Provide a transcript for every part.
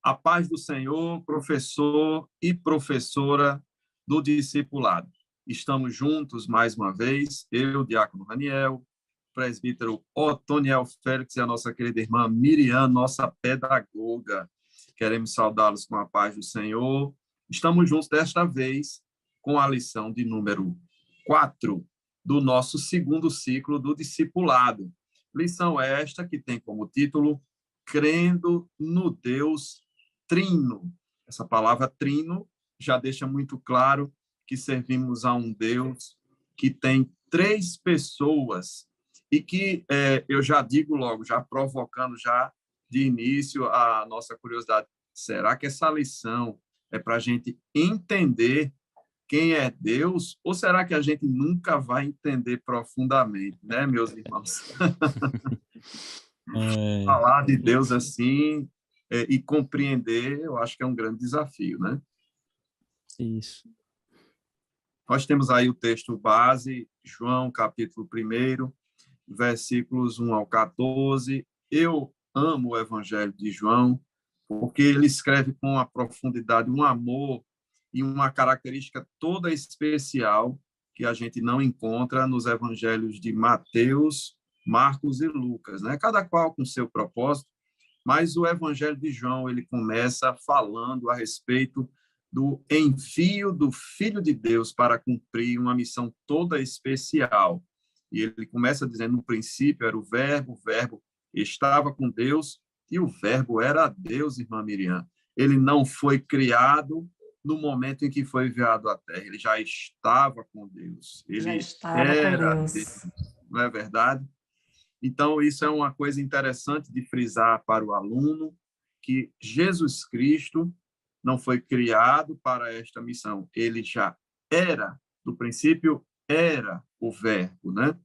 A paz do Senhor, professor e professora do discipulado. Estamos juntos mais uma vez, eu, diácono Raniel, presbítero Otoniel Félix e a nossa querida irmã Miriam, nossa pedagoga. Queremos saudá-los com a paz do Senhor. Estamos juntos desta vez com a lição de número 4 do nosso segundo ciclo do discipulado. Lição esta que tem como título Crendo no Deus Trino. Essa palavra trino já deixa muito claro que servimos a um Deus que tem três pessoas e que eu já digo logo, já provocando já de início a nossa curiosidade, será que essa lição é para a gente entender quem é Deus ou será que a gente nunca vai entender profundamente, né, meus irmãos? Falar de Deus assim e compreender, eu acho que é um grande desafio, né? Isso. Nós temos aí o texto base, João, capítulo 1, versículos 1 ao 14. Eu amo o Evangelho de João, porque ele escreve com uma profundidade, um amor e uma característica toda especial que a gente não encontra nos evangelhos de Mateus, Marcos e Lucas, né? Cada qual com seu propósito, mas o Evangelho de João ele começa falando a respeito do envio do Filho de Deus para cumprir uma missão toda especial. E ele começa dizendo, no princípio era o Verbo estava com Deus e o Verbo era Deus, irmã Miriam. Ele não foi criado no momento em que foi enviado à Terra, ele já estava com Deus. Ele já estava era com Deus. Deus, não é verdade? Então, isso é uma coisa interessante de frisar para o aluno, que Jesus Cristo não foi criado para esta missão. Ele já era, do princípio, era o Verbo, né?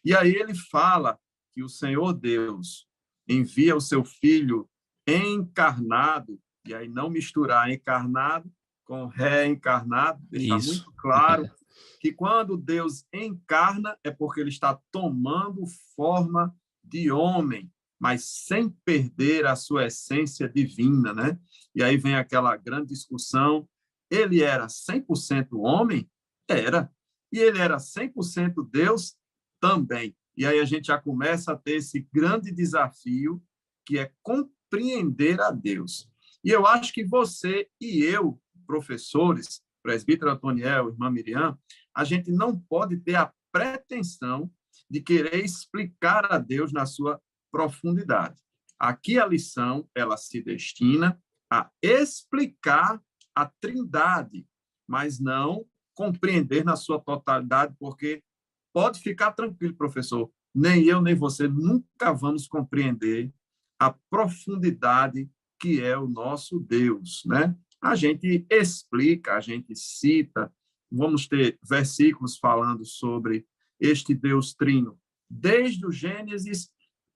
E aí ele fala que o Senhor Deus envia o seu Filho encarnado, e aí não misturar encarnado com reencarnado, deixar muito claro que quando Deus encarna é porque ele está tomando forma de homem, mas sem perder a sua essência divina, né? E aí vem aquela grande discussão, ele era 100% homem? Era. E ele era 100% Deus? Também. E aí a gente já começa a ter esse grande desafio, que é compreender a Deus. E eu acho que você e eu, professores, presbítero Otoniel, irmã Miriam, a gente não pode ter a pretensão de querer explicar a Deus na sua profundidade. Aqui a lição, ela se destina a explicar a Trindade, mas não compreender na sua totalidade, porque pode ficar tranquilo, professor, nem eu nem você nunca vamos compreender a profundidade que é o nosso Deus, né? A gente explica, a gente cita, vamos ter versículos falando sobre este Deus trino, desde o Gênesis,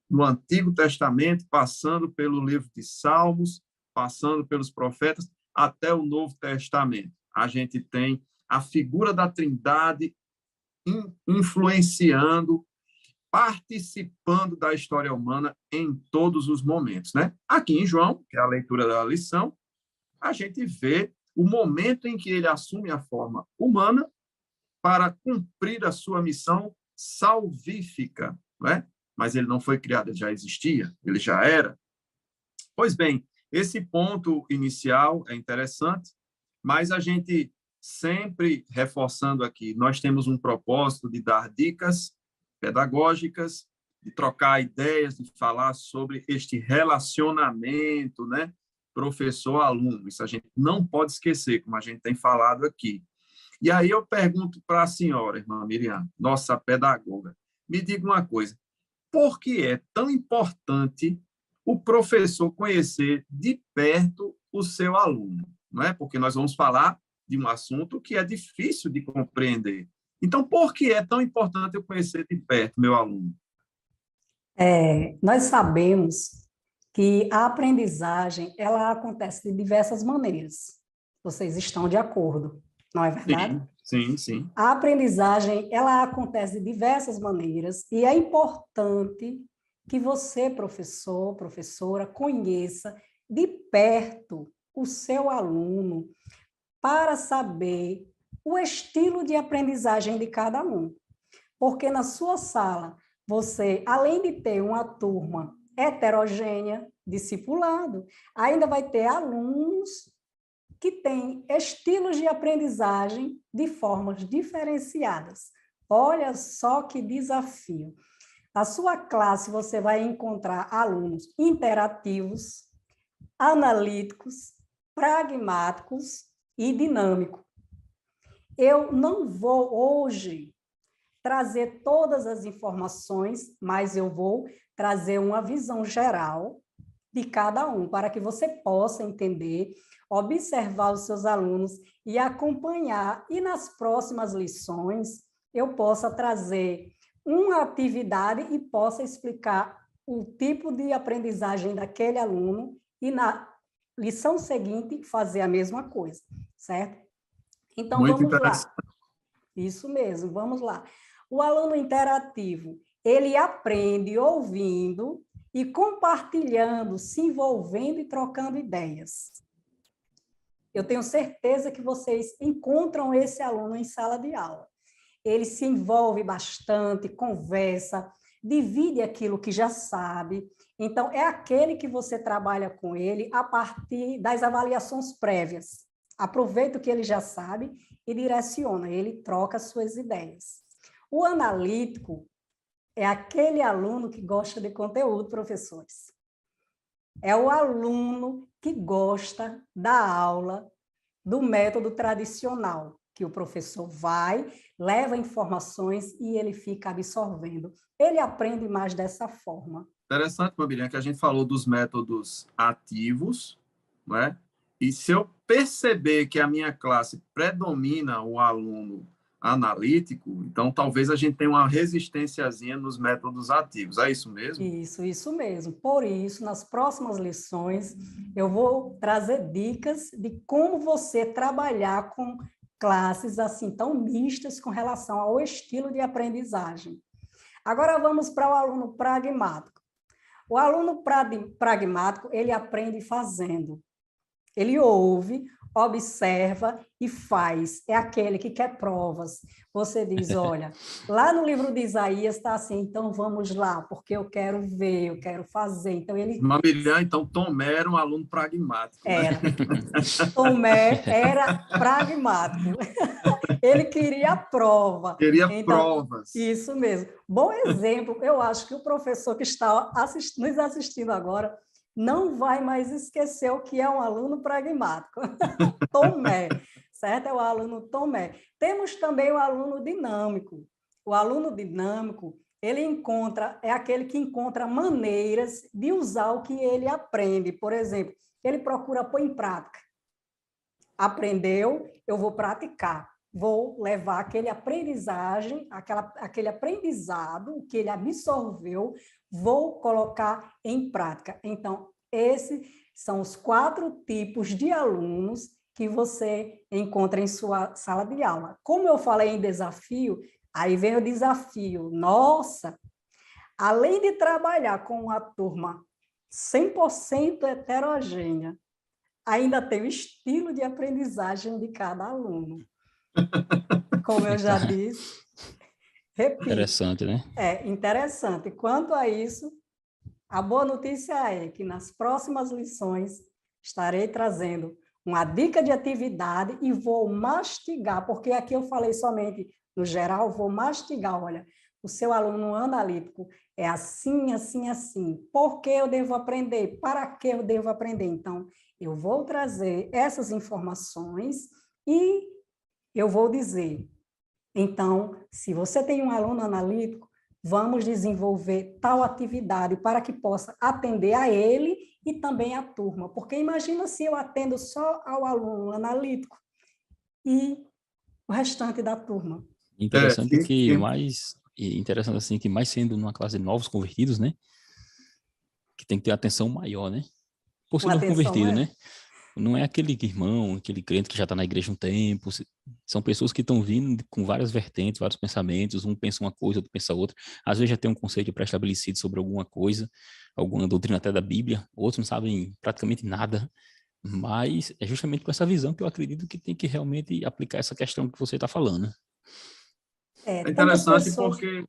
no Antigo Testamento, passando pelo livro de Salmos, passando pelos profetas, até o Novo Testamento. A gente tem a figura da Trindade influenciando, participando da história humana em todos os momentos, né? Aqui em João, que é a leitura da lição, a gente vê o momento em que ele assume a forma humana para cumprir a sua missão salvífica, né? Mas ele não foi criado, ele já existia, ele já era. Pois bem, esse ponto inicial é interessante, mas a gente sempre reforçando aqui, nós temos um propósito de dar dicas pedagógicas, de trocar ideias, de falar sobre este relacionamento, né? Professor-aluno, isso a gente não pode esquecer, como a gente tem falado aqui. E aí eu pergunto para a senhora, irmã Miriam, nossa pedagoga, me diga uma coisa, por que é tão importante o professor conhecer de perto o seu aluno? Não é? Porque nós vamos falar de um assunto que é difícil de compreender. Então, por que é tão importante eu conhecer de perto meu aluno? Nós sabemos que a aprendizagem ela acontece de diversas maneiras. Vocês estão de acordo, não é verdade? Sim, sim. A aprendizagem ela acontece de diversas maneiras e é importante que você, professor, professora, conheça de perto o seu aluno para saber o estilo de aprendizagem de cada um. Porque na sua sala, você, além de ter uma turma heterogênea, discipulado, ainda vai ter alunos que têm estilos de aprendizagem de formas diferenciadas. Olha só que desafio. Na sua classe, você vai encontrar alunos interativos, analíticos, pragmáticos e dinâmicos. Eu não vou hoje trazer todas as informações, mas eu vou trazer uma visão geral de cada um, para que você possa entender, observar os seus alunos e acompanhar. E nas próximas lições, eu possa trazer uma atividade e possa explicar o tipo de aprendizagem daquele aluno e na lição seguinte fazer a mesma coisa, certo? Então, Muito vamos lá. interessante. Isso mesmo, vamos lá. O aluno interativo, ele aprende ouvindo e compartilhando, se envolvendo e trocando ideias. Eu tenho certeza que vocês encontram esse aluno em sala de aula. Ele se envolve bastante, conversa, divide aquilo que já sabe. Então, é aquele que você trabalha com ele a partir das avaliações prévias. Aproveita o que ele já sabe e direciona, ele troca suas ideias. O analítico é aquele aluno que gosta de conteúdo, professores. É o aluno que gosta da aula do método tradicional, que o professor vai, leva informações e ele fica absorvendo. Ele aprende mais dessa forma. Interessante, Mabirian, que a gente falou dos métodos ativos, não é? E se eu perceber que a minha classe predomina o aluno analítico, então talvez a gente tenha uma resistênciazinha nos métodos ativos. É isso mesmo? Isso mesmo. Por isso, nas próximas lições, eu vou trazer dicas de como você trabalhar com classes assim tão mistas com relação ao estilo de aprendizagem. Agora vamos para o aluno pragmático. O aluno pragmático, ele aprende fazendo. Ele ouve, observa e faz. É aquele que quer provas. Você diz, olha, lá no livro de Isaías está assim, então vamos lá, porque eu quero ver, eu quero fazer. Então ele... Mabirian, então Tomé era um aluno pragmático, né? Era. Tomé era pragmático. Ele queria a prova. Queria então, provas. Isso mesmo. Bom exemplo, eu acho que o professor que está nos assistindo agora não vai mais esquecer o que é um aluno pragmático. Tomé, certo? É o aluno Tomé. Temos também o aluno dinâmico. O aluno dinâmico, é aquele que encontra maneiras de usar o que ele aprende. Por exemplo, ele procura pôr em prática. Aprendeu, eu vou praticar. Vou levar aquele aquele aprendizado que ele absorveu, vou colocar em prática. Então, esses são os 4 tipos de alunos que você encontra em sua sala de aula. Como eu falei em desafio, aí vem o desafio. Nossa, além de trabalhar com uma turma 100% heterogênea, ainda tem o estilo de aprendizagem de cada aluno. Como eu já disse, repito. Interessante, né? É interessante. Quanto a isso, a boa notícia é que nas próximas lições estarei trazendo uma dica de atividade e vou mastigar, porque aqui eu falei somente no geral, vou mastigar, olha, o seu aluno analítico é assim, assim, assim. Por que eu devo aprender? Para que eu devo aprender? Então, eu vou trazer essas informações e eu vou dizer, então, se você tem um aluno analítico, vamos desenvolver tal atividade para que possa atender a ele e também à turma. Porque imagina se eu atendo só ao aluno analítico e o restante da turma. Interessante assim, que mais sendo numa classe de novos convertidos, né? Que tem que ter atenção maior, né? Por ser novo convertido, né? Não é aquele irmão, aquele crente que já está na igreja um tempo, São pessoas que estão vindo com várias vertentes, vários pensamentos, um pensa uma coisa, outro pensa outra. Às vezes já tem um conceito pré-estabelecido sobre alguma coisa, alguma doutrina até da Bíblia, outros não sabem praticamente nada, mas é justamente com essa visão que eu acredito que tem que realmente aplicar essa questão que você está falando. É Tantas interessante pessoas... porque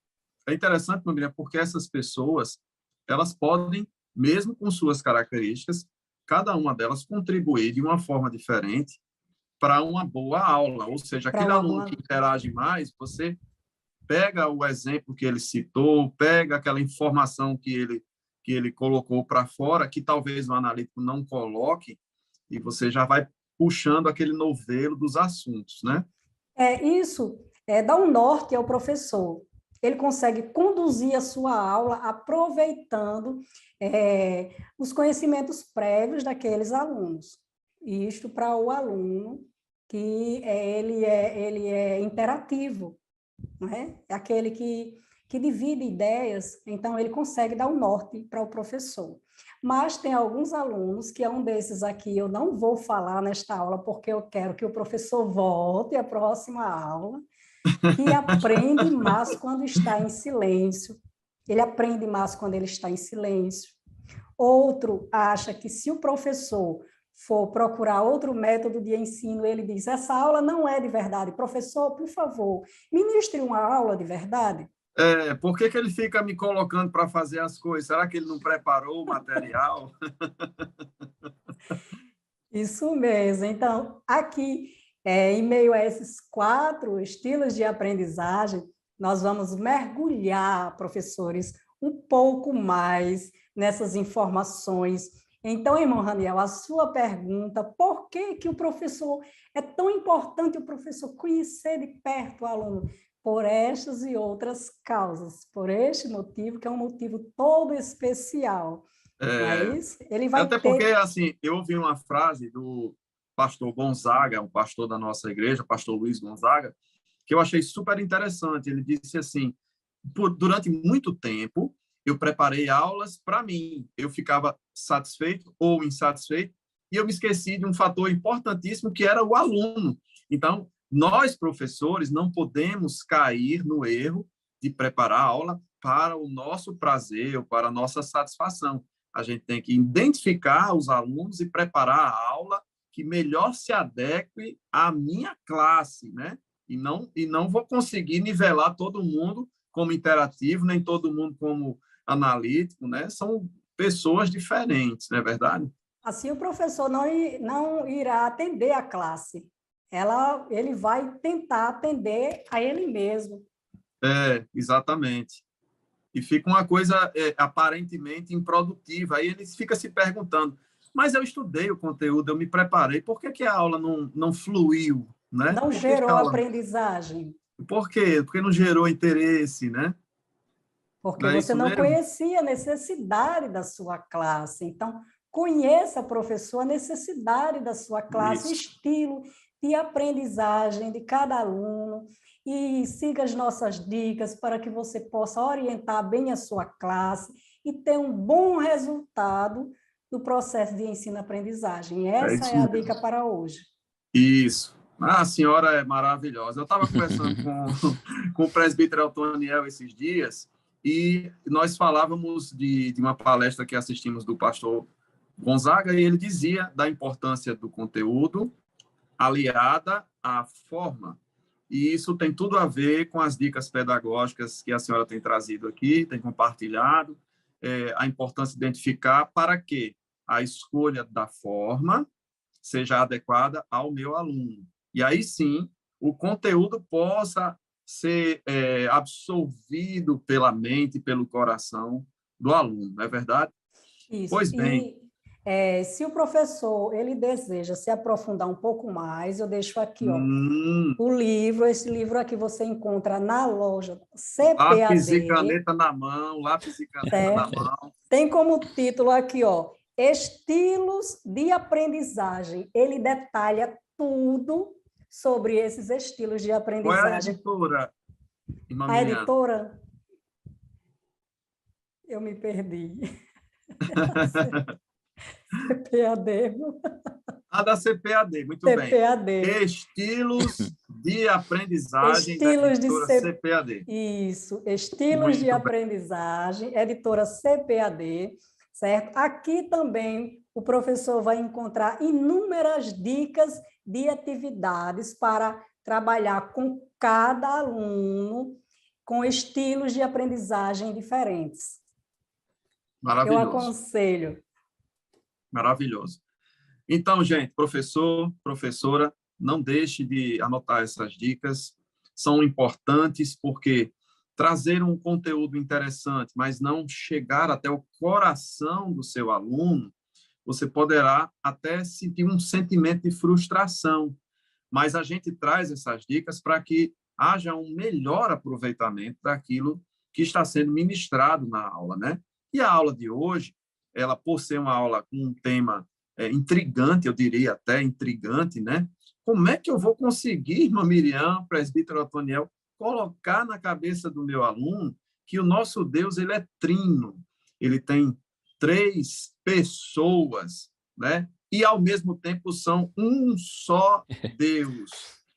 Marília, porque essas pessoas, elas podem, mesmo com suas características, cada uma delas contribuir de uma forma diferente para uma boa aula. Ou seja, Para aquele uma aluno boa... que interage mais, você pega o exemplo que ele citou, pega aquela informação que ele colocou para fora, que talvez o analítico não coloque, e você já vai puxando aquele novelo dos assuntos, né? Isso dá um norte ao professor. Ele consegue conduzir a sua aula aproveitando os conhecimentos prévios daqueles alunos. Isto para o aluno que ele é interativo, não é? É aquele que divide ideias, então ele consegue dar um norte para o professor. Mas tem alguns alunos, que é um desses aqui, eu não vou falar nesta aula, porque eu quero que o professor volte à próxima aula, que aprende mais quando está em silêncio. Ele aprende mais quando ele está em silêncio. Outro acha que se o professor for procurar outro método de ensino, ele diz, essa aula não é de verdade. Professor, por favor, ministre uma aula de verdade. Por que ele fica me colocando para fazer as coisas? Será que ele não preparou o material? Isso mesmo. Então, aqui, em meio a esses 4 estilos de aprendizagem, nós vamos mergulhar, professores, um pouco mais nessas informações. Então, irmão Raniel, a sua pergunta, por que o professor, é tão importante o professor conhecer de perto o aluno? Por estas e outras causas, por este motivo, que é um motivo todo especial. Não é isso? Ele vai Até porque, ter... assim, eu ouvi uma frase do pastor Gonzaga, um pastor da nossa igreja, pastor Luiz Gonzaga, que eu achei super interessante. Ele disse assim, durante muito tempo, eu preparei aulas para mim. Eu ficava satisfeito ou insatisfeito e eu me esqueci de um fator importantíssimo, que era o aluno. Então, nós, professores, não podemos cair no erro de preparar a aula para o nosso prazer ou para a nossa satisfação. A gente tem que identificar os alunos e preparar a aula que melhor se adeque à minha classe, né? E não vou conseguir nivelar todo mundo como interativo, nem todo mundo como analítico, né? São pessoas diferentes, não é verdade? Assim, o professor não irá atender a classe. Ele vai tentar atender a ele mesmo. Exatamente. E fica uma coisa aparentemente improdutiva. Aí ele fica se perguntando, mas eu estudei o conteúdo, eu me preparei, por que a aula não fluiu? Né? Não Por que gerou ela... aprendizagem. Por quê? Porque não gerou interesse, né? Porque Não é você isso não mesmo? conhecia a necessidade da sua classe. Então, conheça, professor, a necessidade da sua classe, o Isso. estilo de aprendizagem de cada aluno, e siga as nossas dicas para que você possa orientar bem a sua classe e ter um bom resultado do processo de ensino-aprendizagem. É Essa isso é a mesmo. dica para hoje. Isso. A senhora é maravilhosa. Eu estava conversando com o presbítero Antoniel esses dias e nós falávamos de uma palestra que assistimos do pastor Gonzaga e ele dizia da importância do conteúdo aliada à forma. E isso tem tudo a ver com as dicas pedagógicas que a senhora tem trazido aqui, tem compartilhado, a importância de identificar para que a escolha da forma seja adequada ao meu aluno. E aí sim, o conteúdo possa ser absorvido pela mente, pelo coração do aluno, não é verdade? Isso. Pois bem. Se o professor ele deseja se aprofundar um pouco mais, eu deixo aqui, ó, o livro. Esse livro aqui você encontra na loja Lápis e CPAD, caneta na mão, lápis e caneta na certo? mão. Tem como título aqui, ó, Estilos de Aprendizagem. Ele detalha tudo sobre esses estilos de Qual é a aprendizagem. editora, irmã A Miriam? editora, eu me perdi. CPAD. A da CPAD, muito bem. CPAD. Estilos de aprendizagem da Estilos de editora CPAD. Isso, Estilos de Aprendizagem, editora CPAD, certo? Aqui também o professor vai encontrar inúmeras dicas de atividades para trabalhar com cada aluno com estilos de aprendizagem diferentes. Maravilhoso. Eu aconselho. Maravilhoso. Então, gente, professor, professora, não deixe de anotar essas dicas. São importantes porque trazer um conteúdo interessante, mas não chegar até o coração do seu aluno, você poderá até sentir um sentimento de frustração. Mas a gente traz essas dicas para que haja um melhor aproveitamento daquilo que está sendo ministrado na aula, né? E a aula de hoje, ela, por ser uma aula com um tema intrigante, eu diria até intrigante, né? Como é que eu vou conseguir, irmã Miriam, presbítero Otoniel, colocar na cabeça do meu aluno que o nosso Deus, ele é trino, ele tem 3 pessoas, né? E, ao mesmo tempo, são um só Deus.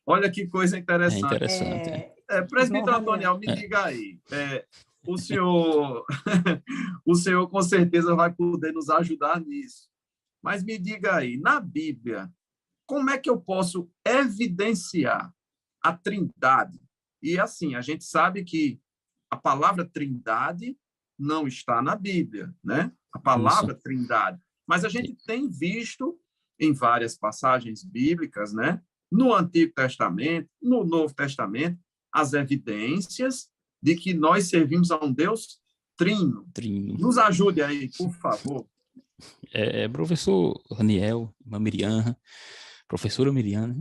Olha que coisa interessante. É interessante. Presbítero Otoniel, me diga aí, o senhor, o senhor com certeza vai poder nos ajudar nisso. Mas me diga aí, na Bíblia, como é que eu posso evidenciar a Trindade? E assim, a gente sabe que a palavra Trindade não está na Bíblia, né? A palavra Trindade. Mas a gente tem visto em várias passagens bíblicas, né? No Antigo Testamento, no Novo Testamento, as evidências de que nós servimos a um Deus trino. Nos ajude aí, por favor. Professor Raniel, irmã Miriam, professora Miriam,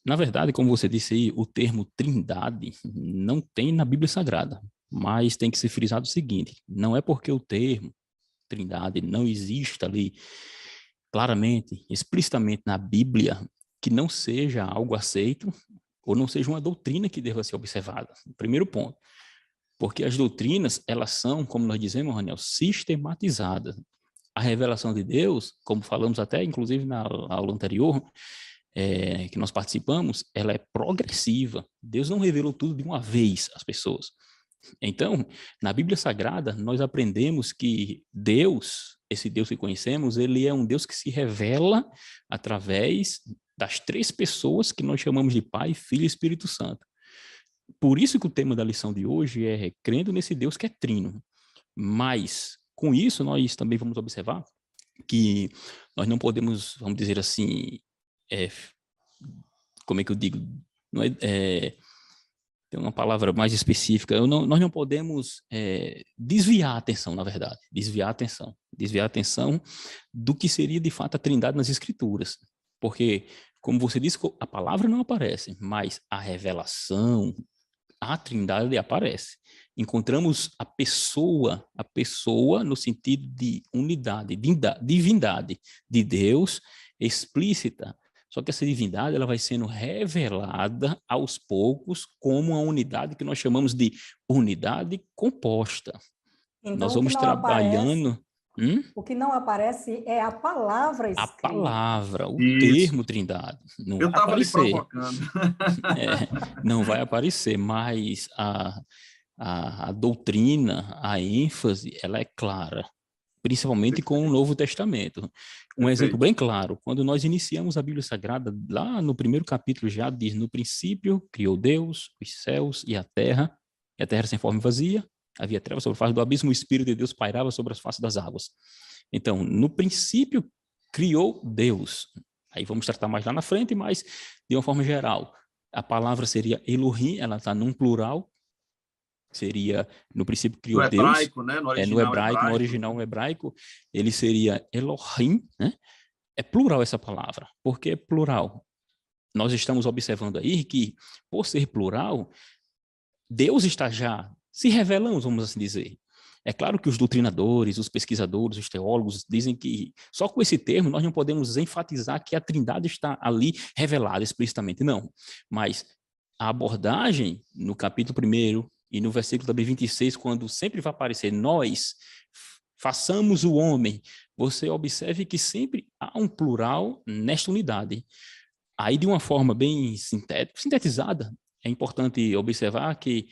na verdade, como você disse aí, o termo trindade não tem na Bíblia Sagrada, mas tem que ser frisado o seguinte, não é porque o termo trindade não existe ali claramente, explicitamente na Bíblia, que não seja algo aceito ou não seja uma doutrina que deva ser observada. Primeiro ponto. Porque as doutrinas, elas são, como nós dizemos, Raniel, sistematizadas. A revelação de Deus, como falamos até, inclusive, na aula anterior, que nós participamos, ela é progressiva. Deus não revelou tudo de uma vez às pessoas. Então, na Bíblia Sagrada, nós aprendemos que Deus, esse Deus que conhecemos, ele é um Deus que se revela através das 3 pessoas que nós chamamos de Pai, Filho e Espírito Santo. Por isso que o tema da lição de hoje é crendo nesse Deus que é trino. Mas, com isso, nós também vamos observar que nós não podemos, vamos dizer assim, como é que eu digo? Não tem uma palavra mais específica. Nós não podemos desviar a atenção, na verdade. Desviar a atenção do que seria, de fato, a trindade nas Escrituras. Porque, como você disse, a palavra não aparece, mas a revelação, a trindade aparece. Encontramos a pessoa no sentido de unidade, de divindade de Deus explícita. Só que essa divindade ela vai sendo revelada aos poucos como uma unidade que nós chamamos de unidade composta. Então, nós vamos trabalhando... O que não aparece é a palavra escrita. A palavra, o termo trindade. Não Eu estava lhe aparecer. provocando. Não vai aparecer, mas a doutrina, a ênfase, ela é clara, principalmente com o Novo Testamento. Um exemplo bem claro, quando nós iniciamos a Bíblia Sagrada, lá no primeiro capítulo já diz, no princípio criou Deus, os céus e a terra era sem forma e vazia, havia trevas sobre a face do abismo, o Espírito de Deus pairava sobre as faces das águas. Então, no princípio criou Deus. Aí vamos tratar mais lá na frente, mas de uma forma geral. A palavra seria Elohim, ela está num plural, seria, no princípio criou no Deus. Hebraico, né? No original hebraico, ele seria Elohim, né? É plural essa palavra. Por que plural? Nós estamos observando aí que, por ser plural, Deus está já se revelando, vamos assim dizer. É claro que os doutrinadores, os pesquisadores, os teólogos dizem que só com esse termo nós não podemos enfatizar que a Trindade está ali revelada explicitamente, não. Mas a abordagem no capítulo 1º e no versículo também 26, quando sempre vai aparecer nós, façamos o homem, você observe que sempre há um plural nesta unidade. Aí, de uma forma bem sintetizada, é importante observar que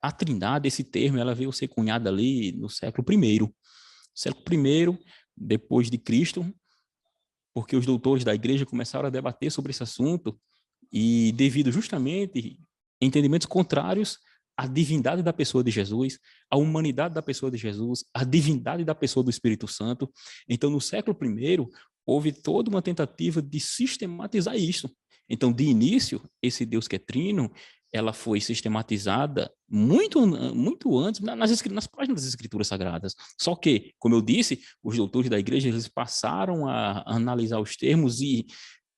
a Trindade, esse termo, ela veio ser cunhada ali no século I. Século I, depois de Cristo, porque os doutores da igreja começaram a debater sobre esse assunto e devido justamente a entendimentos contrários à divindade da pessoa de Jesus, à humanidade da pessoa de Jesus, à divindade da pessoa do Espírito Santo. Então, no século I, houve toda uma tentativa de sistematizar isso. Então, de início, esse Deus que é trino, ela foi sistematizada muito antes nas páginas das Escrituras Sagradas. Só que, como eu disse, os doutores da igreja eles passaram a analisar os termos e,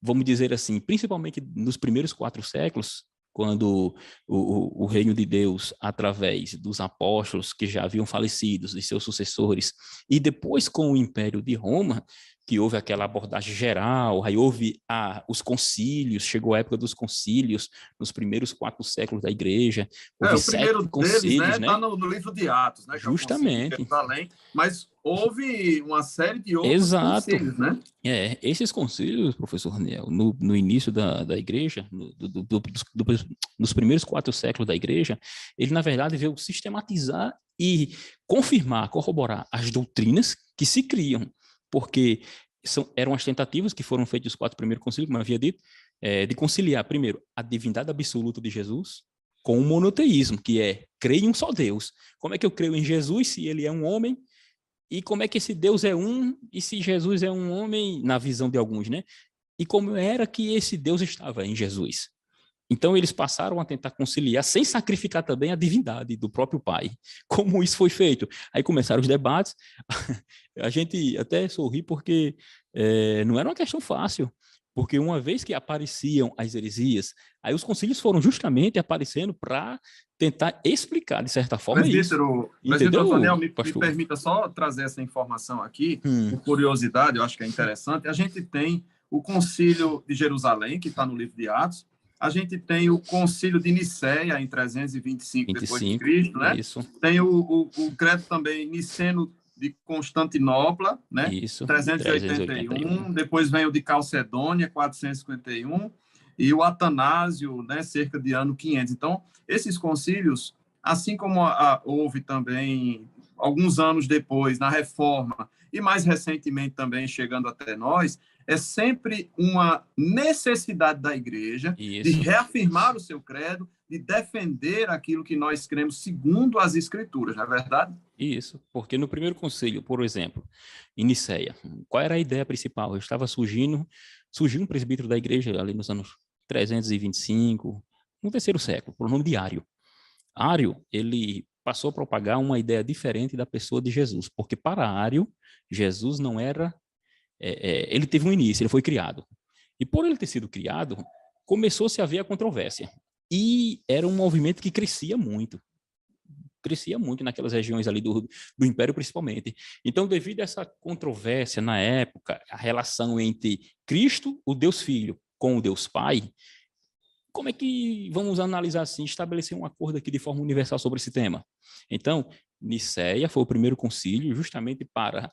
vamos dizer assim, principalmente nos primeiros 4 séculos, quando o reino de Deus, através dos apóstolos que já haviam falecido, de seus sucessores, e depois com o Império de Roma, que houve aquela abordagem geral, aí houve os concílios, chegou a época dos concílios, nos primeiros 4 séculos da igreja, houve o primeiro 7 concílios, deles, está no livro de Atos, né, que é o Concílio de Jerusalém, mas houve uma série de outros concílios, né? Esses concílios, professor Raniel, no início da igreja, nos primeiros 4 séculos da igreja, ele, na verdade, veio sistematizar e confirmar, corroborar as doutrinas que se criam, porque eram as tentativas que foram feitas dos 4 primeiros concílios, como eu havia dito, de conciliar, primeiro, a divindade absoluta de Jesus com o monoteísmo, que é crer em um só Deus. Como é que eu creio em Jesus se ele é um homem? E como é que esse Deus é um, e se Jesus é um homem, na visão de alguns, né? E como era que esse Deus estava em Jesus? Então, eles passaram a tentar conciliar, sem sacrificar também a divindade do próprio Pai. Como isso foi feito? Aí começaram os debates. A gente até sorri porque não era uma questão fácil. Porque uma vez que apareciam as heresias, aí os concílios foram justamente aparecendo para tentar explicar, de certa forma, Presbítero, isso. Entendeu, Daniel, me permita só trazer essa informação aqui, por curiosidade, eu acho que é interessante. A gente tem o Concílio de Jerusalém, que está no livro de Atos, a gente tem o Concílio de Nicéia, em 325 depois de Cristo, né? Isso. Tem o credo também niceno de Constantinopla, né? Isso, 381. Depois vem o de Calcedônia, 451, e o Atanásio, né? Cerca de ano 500. Então, esses concílios, assim como houve também, alguns anos depois, na Reforma, e mais recentemente também chegando até nós, é sempre uma necessidade da igreja de reafirmar o seu credo, de defender aquilo que nós cremos segundo as Escrituras, não é verdade? Isso, porque no primeiro concílio, por exemplo, em Nicéia, qual era a ideia principal? Surgiu um presbítero da igreja ali nos anos 325, no terceiro século, por nome de Ário. Ário, ele passou a propagar uma ideia diferente da pessoa de Jesus, porque para Ário, Jesus não era... ele teve um início, ele foi criado. E por ele ter sido criado, começou-se a ver a controvérsia. E era um movimento que crescia muito naquelas regiões ali do Império, principalmente. Então, devido a essa controvérsia na época, a relação entre Cristo, o Deus Filho, com o Deus Pai, como é que vamos analisar assim, estabelecer um acordo aqui de forma universal sobre esse tema? Então, Nicéia foi o primeiro concílio justamente para,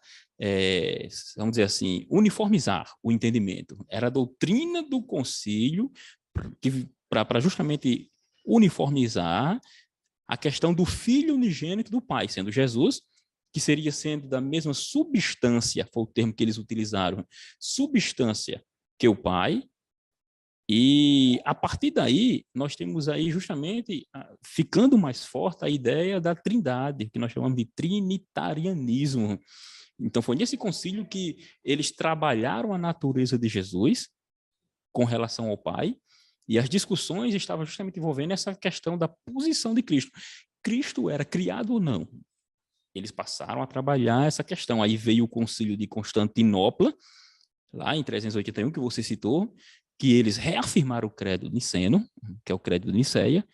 vamos dizer assim, uniformizar o entendimento. Era a doutrina do concílio para justamente uniformizar a questão do Filho unigênito do Pai, sendo Jesus, que seria sendo da mesma substância, foi o termo que eles utilizaram, substância que o Pai. E a partir daí, nós temos aí justamente, ficando mais forte, a ideia da trindade, que nós chamamos de trinitarianismo. Então, foi nesse concílio que eles trabalharam a natureza de Jesus com relação ao Pai, e as discussões estavam justamente envolvendo essa questão da posição de Cristo. Cristo era criado ou não? Eles passaram a trabalhar essa questão. Aí veio o concílio de Constantinopla, lá em 381, que você citou, que eles reafirmaram o credo niceno, que é o credo de Nicéia,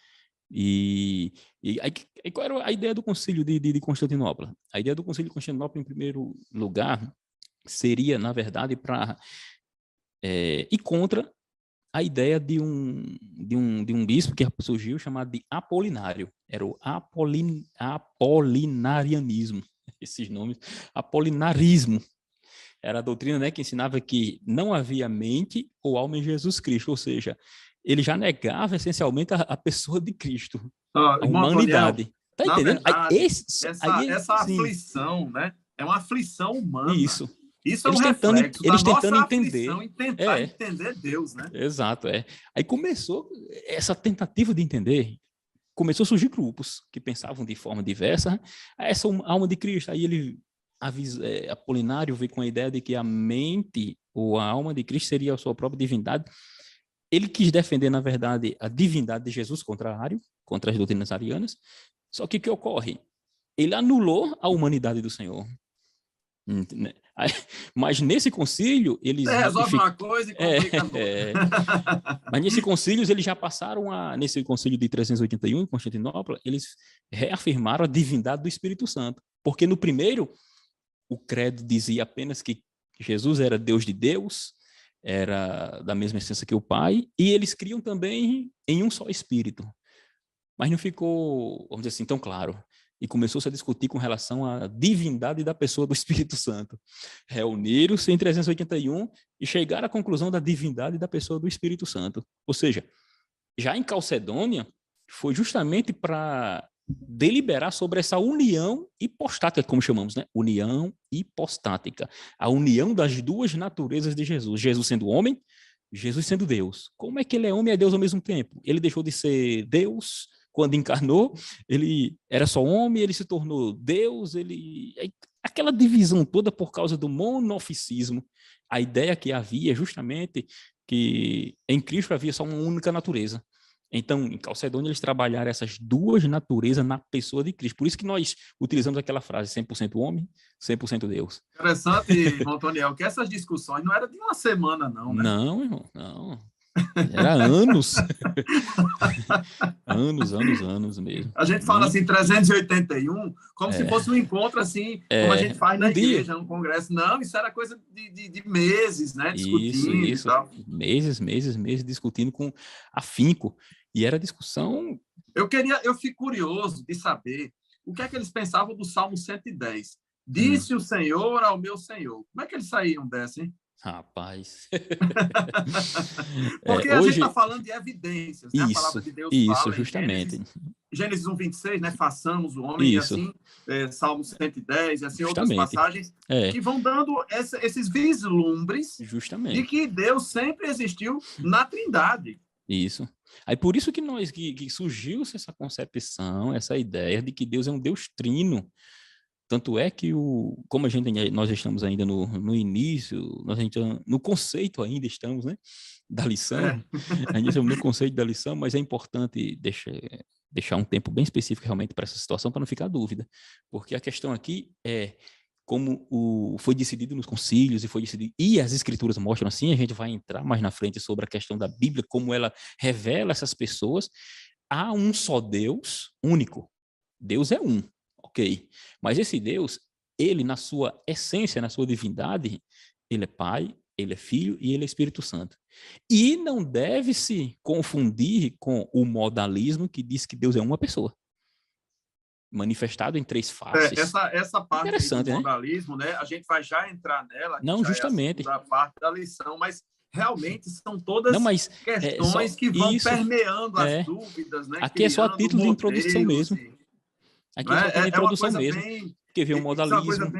e aí qual era a ideia do concílio de Constantinopla? A ideia do concílio de Constantinopla, em primeiro lugar, seria, na verdade, para ir contra a ideia de um bispo que surgiu chamado de Apolinário. Era o apolinarianismo, esses nomes, apolinarismo. era a doutrina, né, que ensinava que não havia mente ou alma em Jesus Cristo, ou seja, ele já negava essencialmente a pessoa de Cristo, a Irmão Antoniel, humanidade. Tá na entendendo? verdade, Aí, essa sim, aflição, né, é uma aflição humana. isso. Isso é um reflexo da Eles tentando nossa entender. aflição em tentar É, entender Deus, né? exato, é. Aí começou essa tentativa de entender, começou a surgir grupos que pensavam de forma diversa. Essa alma de Cristo, aí ele, Apolinário veio com a ideia de que a mente ou a alma de Cristo seria a sua própria divindade. Ele quis defender, na verdade, a divindade de Jesus contra Ário, contra as doutrinas arianas. Só que o que ocorre? Ele anulou a humanidade do Senhor. Mas nesse concílio, eles resolve uma coisa e complica outra. Mas nesse concílio, eles já passaram nesse concílio de 381, em Constantinopla, eles reafirmaram a divindade do Espírito Santo. Porque no primeiro, o credo dizia apenas que Jesus era Deus de Deus, era da mesma essência que o Pai, e eles criam também em um só Espírito. Mas não ficou, vamos dizer assim, tão claro. E começou-se a discutir com relação à divindade da pessoa do Espírito Santo. Reuniram-se em 381 e chegaram à conclusão da divindade da pessoa do Espírito Santo. Ou seja, já em Calcedônia, foi justamente para deliberar sobre essa união hipostática, como chamamos, né? União hipostática. A união das duas naturezas de Jesus. Jesus sendo homem, Jesus sendo Deus. Como é que ele é homem e é Deus ao mesmo tempo? Ele deixou de ser Deus quando encarnou, ele era só homem, ele se tornou Deus, aquela divisão toda por causa do monofisismo. A ideia que havia justamente que em Cristo havia só uma única natureza. Então, em Calcedônia, eles trabalharam essas duas naturezas na pessoa de Cristo. Por isso que nós utilizamos aquela frase, 100% homem, 100% Deus. Interessante, Antoniel, que essas discussões não eram de uma semana, não, né? Não, irmão, não. Era anos. anos mesmo. A gente fala assim, 381, como se fosse um encontro assim, como a gente faz na igreja, num congresso. Não, isso era coisa de meses, né? Discutindo isso. E tal. Meses discutindo com afinco. E era discussão... Eu fico curioso de saber o que é que eles pensavam do Salmo 110. Disse o Senhor ao meu Senhor. Como é que eles saíam dessa, hein? Rapaz. Porque a gente está falando de evidências, né? A palavra de Deus fala justamente. Gênesis 1:26, né? Façamos o homem, isso. E assim, Salmo 110, e assim, justamente. outras passagens que vão dando esses vislumbres justamente. de que Deus sempre existiu na Trindade. Isso. Aí por isso que surgiu essa concepção, essa ideia de que Deus é um Deus trino. Tanto é que, como nós estamos ainda no início, no conceito ainda estamos, né, da lição, ainda estamos no conceito da lição, mas é importante deixar um tempo bem específico realmente para essa situação, para não ficar dúvida, porque a questão aqui é como foi decidido nos concílios e as escrituras mostram assim, a gente vai entrar mais na frente sobre a questão da Bíblia, como ela revela essas pessoas, há um só Deus único, Deus é um. Ok, mas esse Deus, ele na sua essência, na sua divindade, ele é Pai, ele é Filho e ele é Espírito Santo. E não deve se confundir com o modalismo que diz que Deus é uma pessoa, manifestado em três faces. Essa parte interessante, do modalismo, né? A gente vai já entrar nela, não, justamente. Da parte da lição, mas realmente são todas questões que vão permeando as dúvidas, né? Aqui é só a título de introdução mesmo. Aqui é só tem introdução mesmo, porque vem o modalismo,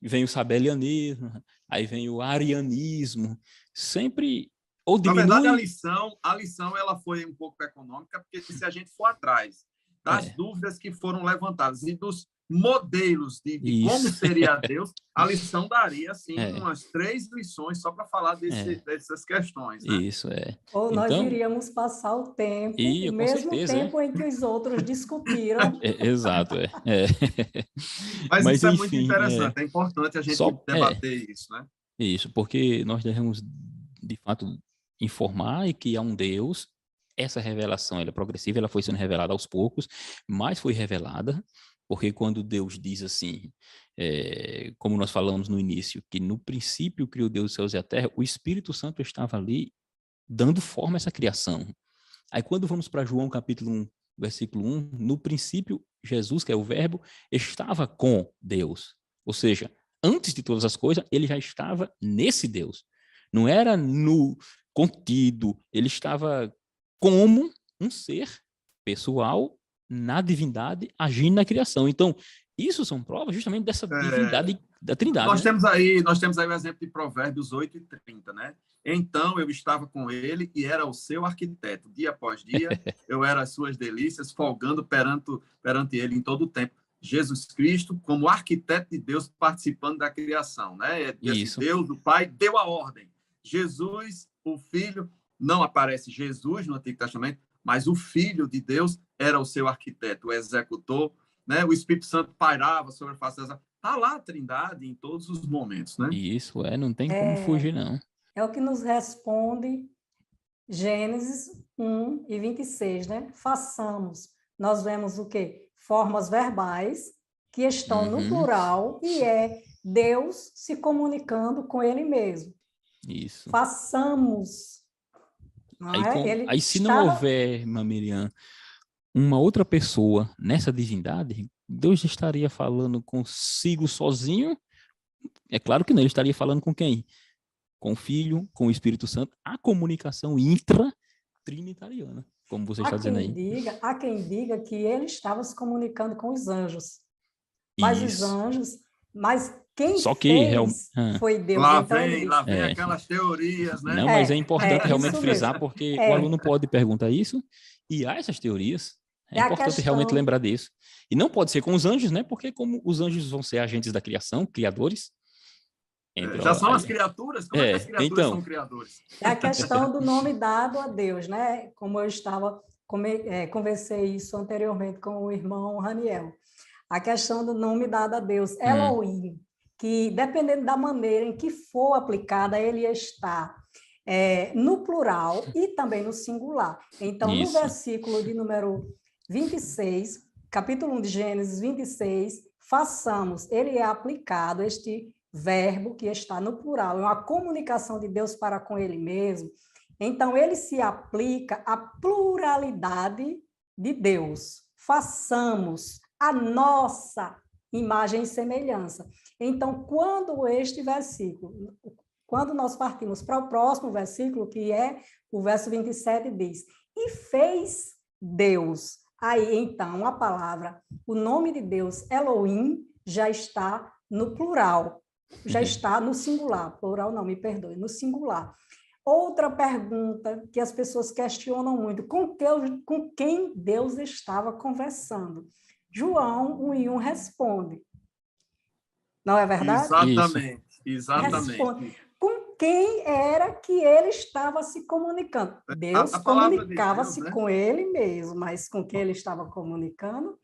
vem o sabelianismo, aí vem o arianismo, sempre ou diminui... Na verdade, a lição ela foi um pouco econômica, porque se a gente for atrás das dúvidas que foram levantadas e dos modelos de como seria Deus, a lição daria, assim, umas 3 lições só para falar dessas questões. Né? Isso, Ou nós iríamos passar o tempo, o mesmo tempo em que os outros discutiram. Exato, Mas isso é muito interessante, é importante a gente debater isso, né? Isso, porque nós devemos, de fato, informar que há um Deus. Essa revelação ela é progressiva, ela foi sendo revelada aos poucos, mas foi revelada, porque quando Deus diz assim, como nós falamos no início, que no princípio criou Deus os céus e a terra, o Espírito Santo estava ali dando forma a essa criação. Aí quando vamos para João capítulo 1, versículo 1, no princípio Jesus, que é o verbo, estava com Deus. Ou seja, antes de todas as coisas, ele já estava nesse Deus. Não era no contido, ele estava como um ser pessoal na divindade agindo na criação. Então, isso são provas justamente dessa divindade da Trindade. Nós temos aí o exemplo de Provérbios 8:30, né? Então eu estava com ele e era o seu arquiteto. Dia após dia, eu era as suas delícias, folgando perante ele em todo o tempo. Jesus Cristo, como arquiteto de Deus, participando da criação, né? Isso. Deus, o Pai, deu a ordem. Jesus, o Filho, não aparece Jesus no Antigo Testamento, mas o Filho de Deus era o seu arquiteto, o executor, né? O Espírito Santo pairava sobre a face das águas. Está lá a Trindade em todos os momentos, né? Isso, não tem como fugir, não. É o que nos responde Gênesis 1:26, né? Façamos. Nós vemos o quê? Formas verbais que estão no plural e é Deus se comunicando com ele mesmo. Isso. Façamos. Não é? Aí se não houver, Miriam, uma outra pessoa nessa divindade, Deus estaria falando consigo sozinho? É claro que não, ele estaria falando com quem? Com o Filho, com o Espírito Santo, a comunicação intra-trinitariana, como você está dizendo aí. Há quem diga que ele estava se comunicando com os anjos. Mas os anjos, quem fez foi Deus. Lá vem aquelas teorias, né? Não, mas é importante realmente frisar, porque o aluno pode perguntar isso, e há essas teorias. É importante realmente lembrar disso. E não pode ser com os anjos, né? Porque como os anjos vão ser agentes da criação, criadores. Já são as criaturas? Como é que as criaturas são criadores? É a questão do nome dado a Deus, né? Como eu conversei isso anteriormente com o irmão Raniel. A questão do nome dado a Deus, Elohim, que dependendo da maneira em que for aplicada, ele está no plural e também no singular. Então, no versículo de número 26, capítulo 1 de Gênesis 26, façamos, ele é aplicado, este verbo que está no plural, é uma comunicação de Deus para com ele mesmo. Então, ele se aplica à pluralidade de Deus. Façamos a nossa imagem e semelhança. Então, quando nós partimos para o próximo versículo, que é o verso 27, diz: e fez Deus. Aí, então, a palavra, o nome de Deus, Elohim, já está no plural, já está no singular. Plural não, me perdoe, no singular. Outra pergunta que as pessoas questionam muito, com quem Deus estava conversando? João 1:1 responde. Não é verdade? Exatamente. Responde. Com quem era que ele estava se comunicando? Deus comunicava-se com ele mesmo, mas com quem ele estava comunicando?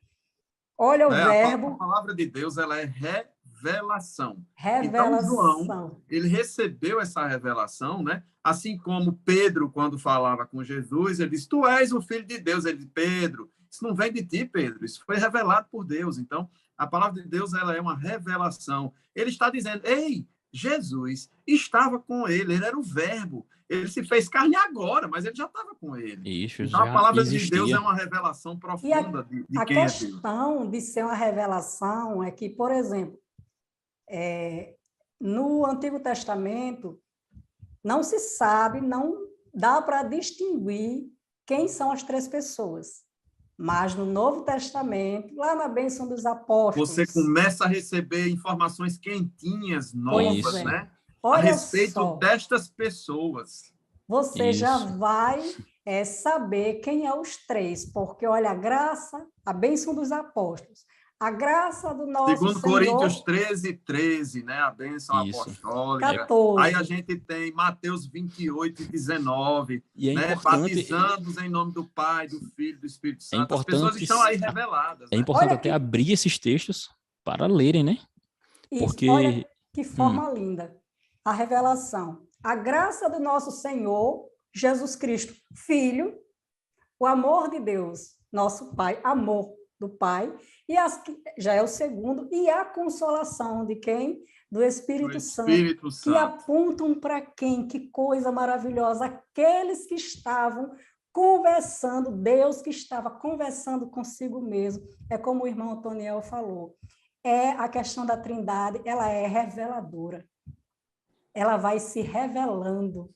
Olha o verbo. A palavra de Deus, ela é revelação. Revelação. Então, João, ele recebeu essa revelação, né? Assim como Pedro, quando falava com Jesus, ele disse: tu és o Filho de Deus. Ele disse: Pedro, isso não vem de ti, Pedro, isso foi revelado por Deus. Então, a palavra de Deus, ela é uma revelação. Ele está dizendo: ei, Jesus estava com ele era o verbo. Ele se fez carne agora, mas ele já estava com ele. Isso, então, a palavra de Deus é uma revelação profunda de quem é Deus. A questão de ser uma revelação é que, por exemplo, no Antigo Testamento, não se sabe, não dá para distinguir quem são as três pessoas. Mas no Novo Testamento, lá na bênção dos apóstolos... Você começa a receber informações quentinhas, novas, né? Olha a respeito destas pessoas. Você já vai saber quem é os três, porque olha, a graça, a bênção dos apóstolos, a graça do nosso Segundo Senhor... Coríntios 13:13, né? A bênção apostólica. 14. Aí a gente tem Mateus 28:19, e né? Batizando-os em nome do Pai, do Filho, do Espírito Santo. As pessoas estão aí reveladas. É importante até abrir esses textos para lerem, né? Porque... Olha que forma linda. A revelação. A graça do nosso Senhor, Jesus Cristo, Filho, o amor de Deus, nosso Pai, amor do Pai, já é o segundo, e a consolação de quem? Do Espírito Santo, que apontam para quem? Que coisa maravilhosa! Aqueles que estavam conversando, Deus que estava conversando consigo mesmo. É como o irmão Antoniel falou. a questão da Trindade, ela é reveladora. Ela vai se revelando.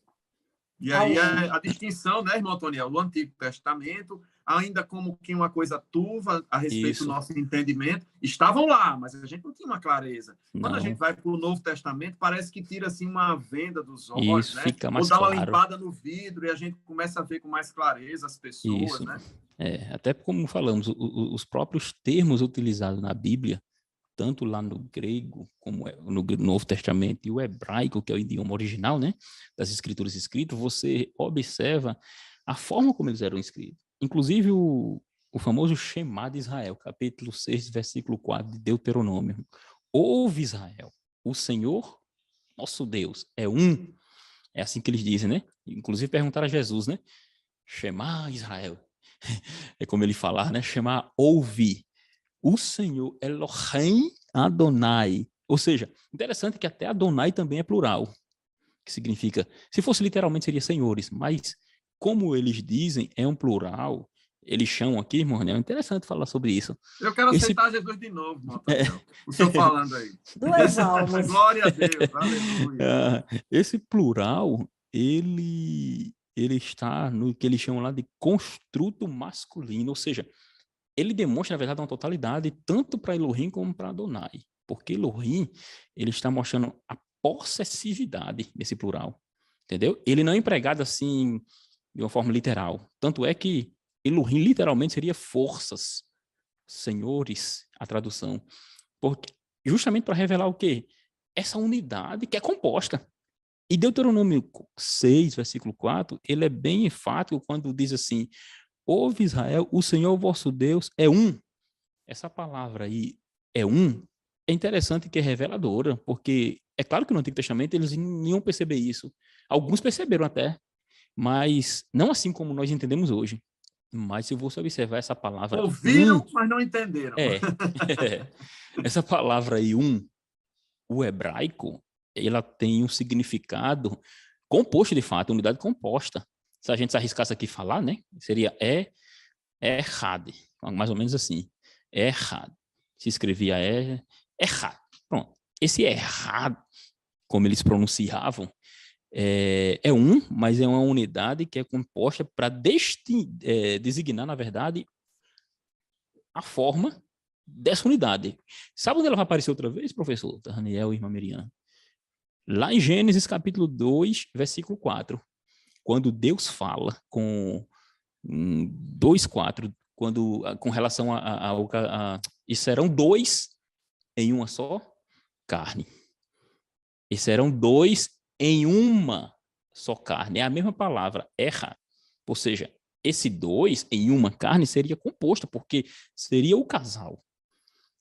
E aí a distinção, né, irmão Antoniel, do Antigo Testamento, ainda como que uma coisa turva a respeito do nosso entendimento, estavam lá, mas a gente não tinha uma clareza. Quando a gente vai para o Novo Testamento, parece que tira assim uma venda dos olhos, isso, né? fica mais Ou dá uma claro. limpada no vidro e a gente começa a ver com mais clareza as pessoas, isso. né? Até como falamos, os próprios termos utilizados na Bíblia, tanto lá no grego, como no Novo Testamento, e o hebraico, que é o idioma original, né, das escrituras escritas, você observa a forma como eles eram escritos. Inclusive o famoso Shema de Israel, capítulo 6, versículo 4 de Deuteronômio. Ouve, Israel, o Senhor, nosso Deus, é um. É assim que eles dizem, né? Inclusive perguntaram a Jesus, né? Shema, Israel. É como ele falar, né? Shema, ouve. O Senhor Elohim Adonai. Ou seja, interessante que até Adonai também é plural, que significa, se fosse literalmente seria senhores, mas como eles dizem, é um plural, eles chamam aqui, irmão, é interessante falar sobre isso. Eu quero aceitar Jesus de novo, irmão Antoniel. O senhor falando aí. Duas almas. Glória a Deus, aleluia. Esse plural, ele está no que eles chamam lá de construto masculino, ou seja, ele demonstra, na verdade, uma totalidade tanto para Elohim como para Adonai. Porque Elohim, ele está mostrando a possessividade nesse plural. Entendeu? Ele não é empregado assim de uma forma literal. Tanto é que Elohim literalmente seria forças, senhores, a tradução. Porque, justamente para revelar o quê? Essa unidade que é composta. E Deuteronômio 6, versículo 4, ele é bem enfático quando diz assim: ouve Israel, o Senhor vosso Deus é um. Essa palavra aí, é um, é interessante que é reveladora, porque é claro que no Antigo Testamento eles não iam perceber isso. Alguns perceberam até, mas não assim como nós entendemos hoje. Mas se você observar essa palavra ouviram, mas não entenderam. Essa palavra aí, o hebraico, ela tem um significado composto de fato, unidade composta. Se a gente se arriscasse aqui falar, né, seria errado, mais ou menos assim, errado. Se escrevia errado. Pronto. Esse errado, como eles pronunciavam, é um, mas é uma unidade que é composta para designar, na verdade, a forma dessa unidade. Sabe onde ela vai aparecer outra vez, professor Daniel e irmã Miriam? Lá em Gênesis capítulo 2, versículo 4, quando Deus fala com 2:4, quando com relação e serão dois em uma só carne. E serão dois em uma só carne. É a mesma palavra, erra. Ou seja, esse dois em uma carne seria composto, porque seria o casal.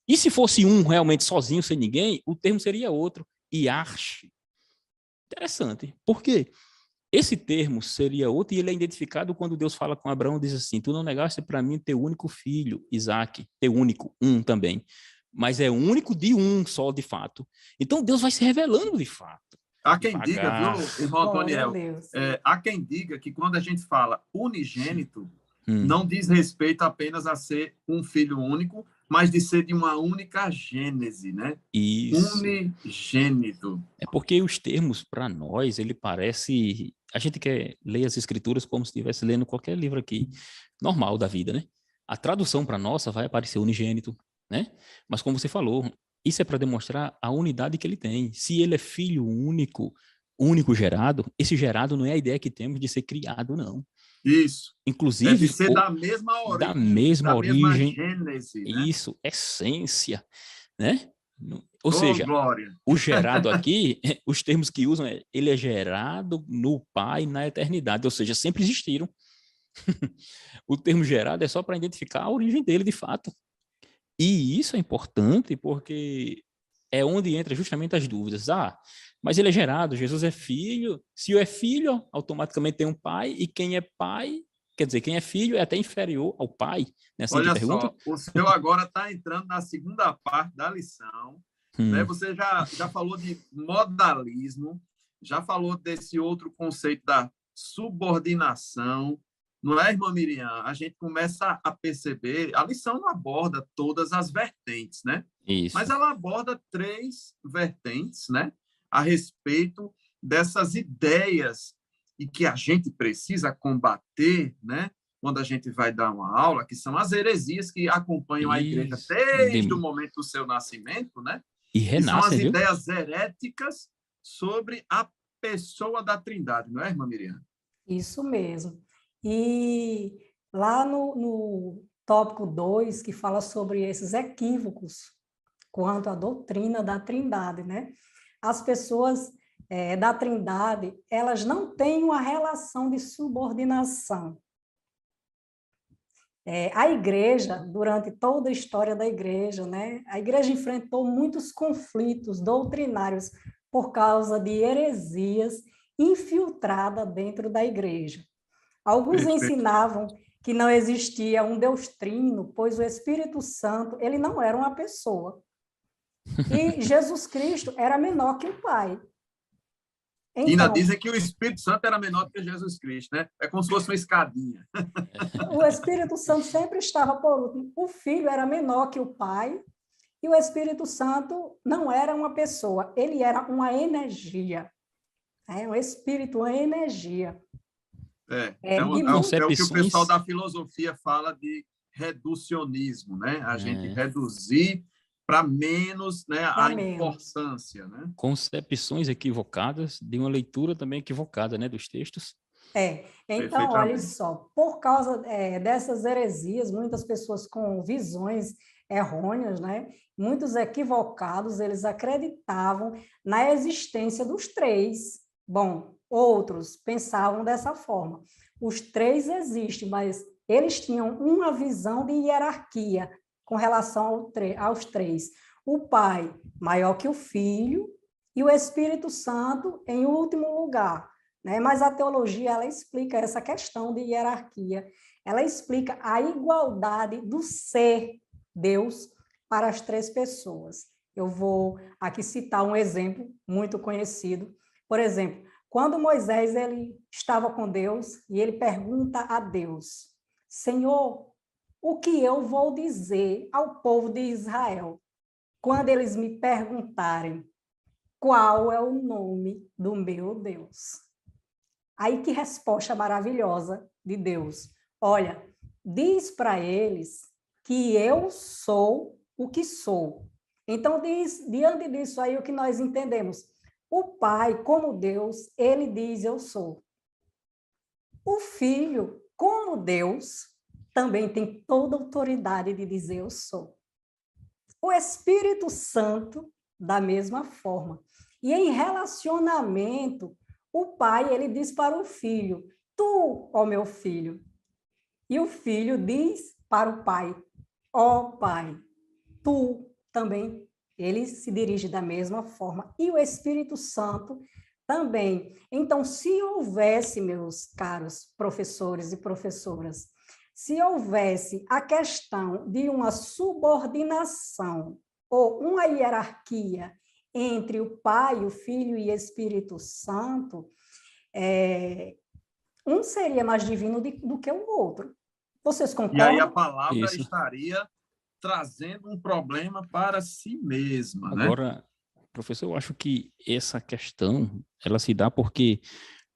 E se fosse um realmente sozinho, sem ninguém, o termo seria outro, iarche. Interessante. Por quê? Esse termo seria outro, e ele é identificado quando Deus fala com Abraão, diz assim: tu não negaste para mim teu único filho, Isaac, teu único, um também, mas é único de um só, de fato. Então Deus vai se revelando de fato. Há quem diga, viu, irmão Antoniel, há quem diga que quando a gente fala unigênito, não diz respeito apenas a ser um filho único, mas de ser de uma única gênese, né? Isso. Unigênito. É porque os termos, para nós, ele parece... A gente quer ler as escrituras como se estivesse lendo qualquer livro aqui, normal da vida, né? A tradução para nossa vai aparecer unigênito, né? Mas como você falou, isso é para demonstrar a unidade que ele tem. Se ele é filho único, único gerado, esse gerado não é a ideia que temos de ser criado, não. Isso. Inclusive, de ser da mesma origem. Da mesma origem. Gênese, né? Isso, essência, né? Ou seja, glória. O gerado aqui, os termos que usam, ele é gerado no Pai na eternidade, ou seja, sempre existiram. O termo gerado é só para identificar a origem dele, de fato. E isso é importante porque é onde entra justamente as dúvidas. Mas ele é gerado, Jesus é filho. Se é filho, automaticamente tem um pai, e quem é pai, quer dizer, quem é filho é até inferior ao pai. Né? Assim Olha que pergunta. Só, o senhor agora está entrando na segunda parte da lição. Né? Você já falou de modalismo, já falou desse outro conceito da subordinação, não é, irmã Miriam? A gente começa a perceber, a lição não aborda todas as vertentes, né? Isso. Mas ela aborda 3 vertentes, né? A respeito dessas ideias e que a gente precisa combater, né? Quando a gente vai dar uma aula, que são as heresias que acompanham a igreja Isso. desde o momento do seu nascimento, né? E Que são as renascem, viu? ideias heréticas sobre a pessoa da Trindade, não é, irmã Miriam? Isso mesmo. E lá no tópico 2, que fala sobre esses equívocos quanto à doutrina da Trindade, né? As pessoas da Trindade, elas não têm uma relação de subordinação. A igreja, durante toda a história da igreja, né? A igreja enfrentou muitos conflitos doutrinários por causa de heresias infiltradas dentro da igreja. Alguns Perfeito. ensinavam que não existia um Deus trino, pois o Espírito Santo, ele não era uma pessoa. E Jesus Cristo era menor que o Pai. Ainda Então, dizem que o Espírito Santo era menor do que Jesus Cristo, né? É como se fosse uma escadinha. o Espírito Santo sempre estava por último. O Filho era menor que o Pai, e o Espírito Santo não era uma pessoa, ele era uma energia. Um espírito, uma energia. É o que o pessoal Concepções. da filosofia fala de reducionismo, né? A gente É, reduzir para menos, né, Para a menos. importância, né? concepções equivocadas de uma leitura também equivocada, né, dos textos. Então, olha Perfeitamente. só, por causa dessas heresias, muitas pessoas com visões errôneas, né? Muitos equivocados, eles acreditavam na existência dos 3. Bom, outros pensavam dessa forma. Os 3 existem, mas eles tinham uma visão de hierarquia com relação aos 3. O Pai maior que o Filho e o Espírito Santo em último lugar. Né? Mas a teologia, ela explica essa questão de hierarquia, ela explica a igualdade do ser Deus para as 3 pessoas. Eu vou aqui citar um exemplo muito conhecido. Por exemplo, quando Moisés ele estava com Deus e ele pergunta a Deus: Senhor, o que eu vou dizer ao povo de Israel quando eles me perguntarem qual é o nome do meu Deus? Aí que resposta maravilhosa de Deus. Olha, diz para eles que eu sou o que sou. Então, diante disso aí, o que nós entendemos? O Pai, como Deus, ele diz eu sou. O Filho, como Deus, também tem toda a autoridade de dizer eu sou. O Espírito Santo, da mesma forma. E em relacionamento, o pai, ele diz para o filho, tu, ó meu filho. E o filho diz para o pai, ó pai, tu também. Ele se dirige da mesma forma. E o Espírito Santo também. Então, se houvesse, meus caros professores e professoras, se houvesse a questão de uma subordinação ou uma hierarquia entre o Pai, o Filho e o Espírito Santo, um seria mais divino do que o outro. Vocês E aí a concordam? palavra Isso. estaria trazendo um problema para si mesma, né? Agora, professor, eu acho que essa questão, ela se dá porque,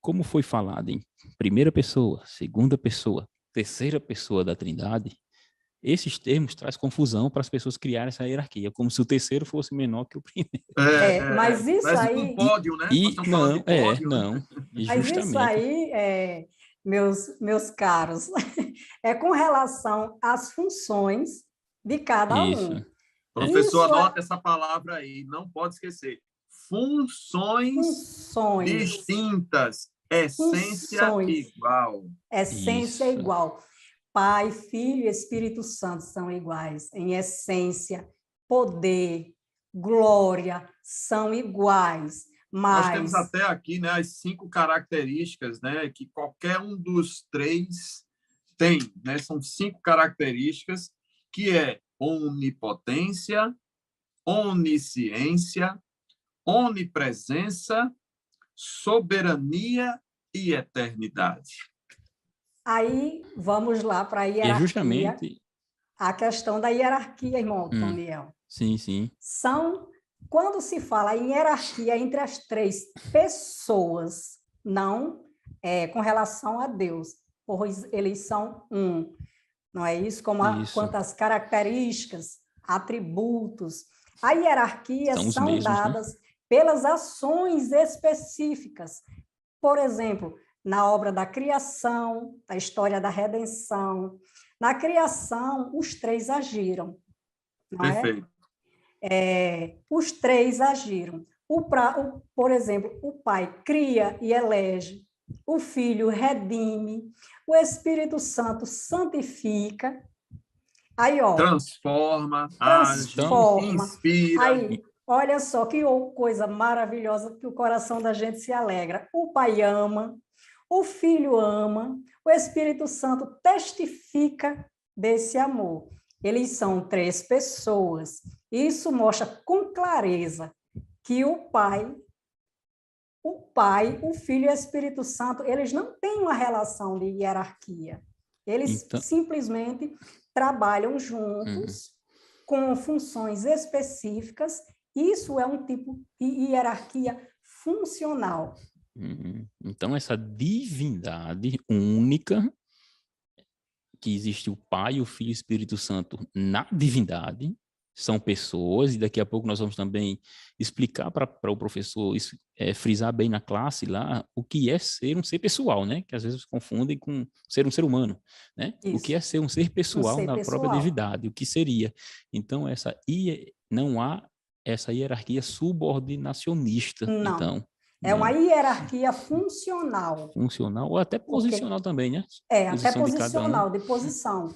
como foi falado em primeira pessoa, segunda pessoa, terceira pessoa da Trindade, esses termos traz confusão para as pessoas criarem essa hierarquia, como se o terceiro fosse menor que o primeiro. Mas isso Parece um aí, pódio, né? Nós E estamos falando de pódio, né? não, mas isso justamente. aí, meus caros, é com relação às funções de cada Isso. um. Professor, Isso é anota essa palavra aí, não pode esquecer. Funções funções, distintas, essência funções, igual. essência Isso. igual. Pai, Filho e Espírito Santo são iguais em essência, poder, glória, são iguais, Nós temos mas até aqui, né, as 5 características, né, que qualquer um dos 3 tem, né? São 5 características que é onipotência, onisciência, onipresença, soberania e eternidade. Aí vamos lá para a E é hierarquia. justamente... A questão da hierarquia, irmão Daniel. Sim, sim. Quando se fala em hierarquia entre as três pessoas, não com relação a Deus, pois eles são um. Não é isso? Quanto às características, atributos. A hierarquia São os são mesmos, né? dadas pelas ações específicas. Por exemplo, na obra da criação, da história da redenção. Na criação, os três agiram. Não é? Perfeito. Os três agiram. Por exemplo, o pai cria e elege, o filho redime, o Espírito Santo santifica. Aí, ó, Transforma, age, transforma. inspira. Aí, olha só que coisa maravilhosa que o coração da gente se alegra. O pai ama, o filho ama, o Espírito Santo testifica desse amor. Eles são três pessoas. Isso mostra com clareza que o Pai, o Filho e o Espírito Santo, eles não têm uma relação de hierarquia. Eles simplesmente trabalham juntos com funções específicas. Isso é um tipo de hierarquia funcional. Então, essa divindade única, que existe o Pai, o Filho e o Espírito Santo na divindade, são pessoas, e daqui a pouco nós vamos também explicar para o professor frisar bem na classe lá o que é ser um ser pessoal, né? Que às vezes confundem com ser um ser humano, né? Isso. O que é ser um ser pessoal ser na pessoal. própria divindade, o que seria. Então, não há essa hierarquia subordinacionista. Não. Então, é uma hierarquia funcional. Funcional ou até posicional também, né? Até posicional, de posição.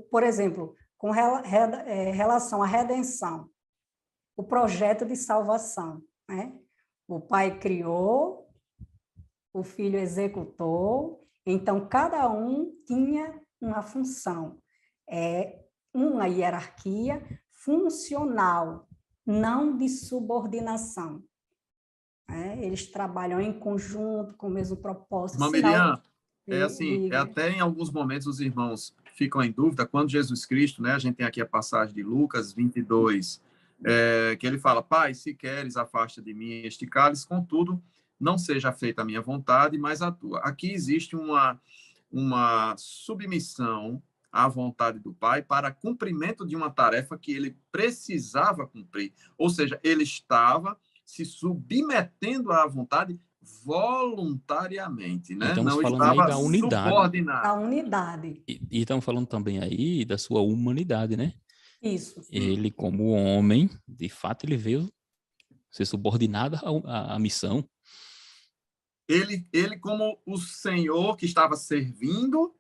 Por exemplo, com relação à redenção, o projeto de salvação, né? O Pai criou, o Filho executou, então cada um tinha uma função. Uma hierarquia funcional, não de subordinação. Eles trabalham em conjunto, com o mesmo propósito. Irmã Miriam, até em alguns momentos os irmãos ficam em dúvida, quando Jesus Cristo, né, a gente tem aqui a passagem de Lucas 22, que ele fala, Pai, se queres, afasta de mim este cálice, contudo, não seja feita a minha vontade, mas a tua. Aqui existe uma submissão à vontade do Pai para cumprimento de uma tarefa que ele precisava cumprir. Ou seja, ele estava se submetendo à vontade voluntariamente, né? Estamos não falando estava aí da unidade. Subordinado. Da unidade. E estamos falando também aí da sua humanidade, né? Isso. Ele, como homem, de fato, ele veio ser subordinado à missão. Ele, como o Senhor que estava servindo,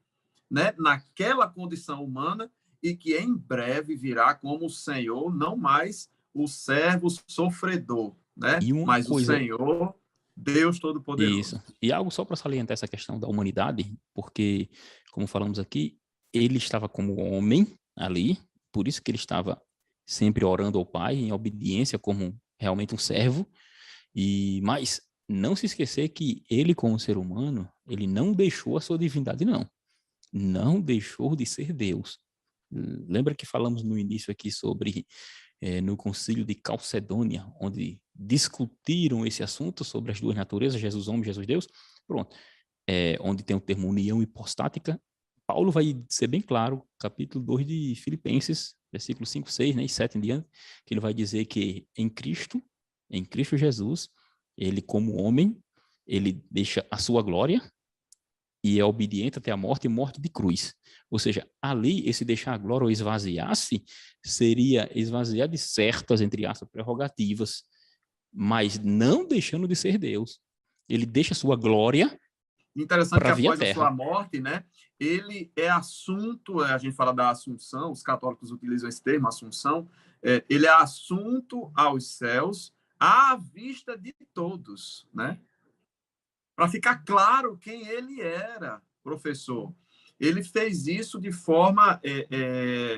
né, naquela condição humana, e que em breve virá como o Senhor, não mais o servo sofredor, né? Mas o Senhor, Deus Todo-Poderoso. Isso. E algo só para salientar essa questão da humanidade, porque, como falamos aqui, ele estava como homem ali, por isso que ele estava sempre orando ao Pai, em obediência, como realmente um servo, mas não se esquecer que ele, como ser humano, ele não deixou a sua divindade, não. Não deixou de ser Deus. Lembra que falamos no início aqui sobre, no concílio de Calcedônia, onde discutiram esse assunto sobre as duas naturezas, Jesus homem, Jesus Deus? Pronto. Onde tem o termo união hipostática, Paulo vai ser bem claro, capítulo 2 de Filipenses, versículo 5, 6, né, e 7 em diante, que ele vai dizer que em Cristo Jesus, ele como homem, ele deixa a sua glória e é obediente até a morte e morte de cruz. Ou seja, ali, esse deixar a glória ou esvaziar-se, seria esvaziar de certas, entre aspas, prerrogativas, mas não deixando de ser Deus. Ele deixa a sua glória. Interessante que após a sua morte, né, ele é assunto, a gente fala da assunção, os católicos utilizam esse termo, assunção, ele é assunto aos céus à vista de todos, né? Para ficar claro quem ele era, professor. Ele fez isso de forma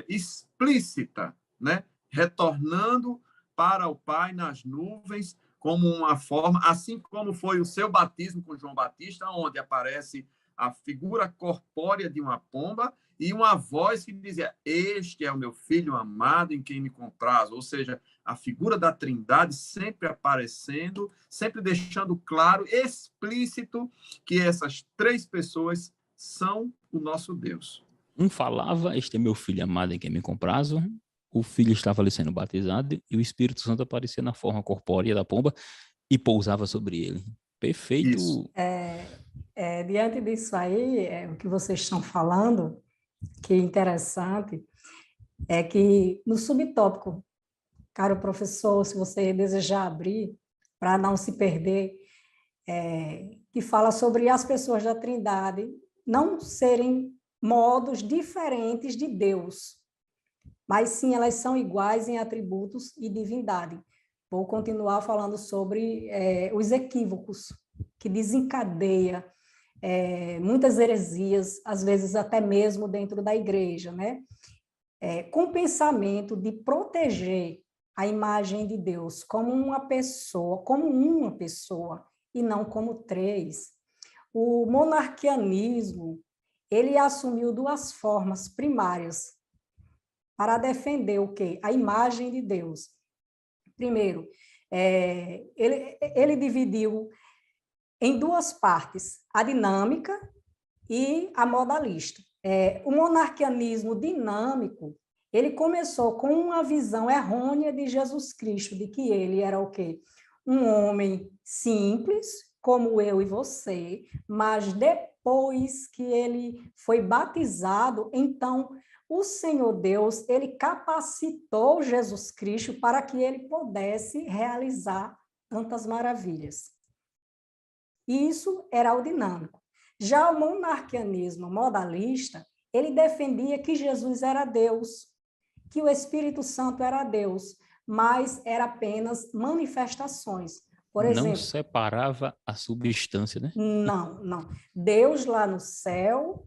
explícita, né? Retornando para o Pai nas nuvens, como uma forma, assim como foi o seu batismo com João Batista, onde aparece a figura corpórea de uma pomba e uma voz que dizia: este é o meu filho amado em quem me comprazo. Ou seja, a figura da Trindade sempre aparecendo, sempre deixando claro, explícito, que essas três pessoas são o nosso Deus. Um falava, este é meu filho amado em quem me comprazo, o filho estava ali sendo batizado e o Espírito Santo aparecia na forma corpórea da pomba e pousava sobre ele. Perfeito. Isso. Diante disso aí, o que vocês estão falando, que é interessante, é que no subtópico, caro professor, se você desejar abrir, para não se perder, que fala sobre as pessoas da Trindade não serem modos diferentes de Deus, mas sim elas são iguais em atributos e divindade. Vou continuar falando sobre os equívocos que desencadeia muitas heresias, às vezes até mesmo dentro da igreja, né? Com o pensamento de proteger a imagem de Deus como uma pessoa, e não como três. O monarquianismo, ele assumiu duas formas primárias para defender o quê? A imagem de Deus. Primeiro, ele dividiu em duas partes, a dinâmica e a modalista. O monarquianismo dinâmico, ele começou com uma visão errônea de Jesus Cristo, de que ele era o quê? Um homem simples, como eu e você, mas depois que ele foi batizado, então o Senhor Deus, ele capacitou Jesus Cristo para que ele pudesse realizar tantas maravilhas. Isso era o dinâmico. Já o monarquianismo modalista, ele defendia que Jesus era Deus, que o Espírito Santo era Deus, mas era apenas manifestações. Por exemplo, não separava a substância, né? Não. Deus lá no céu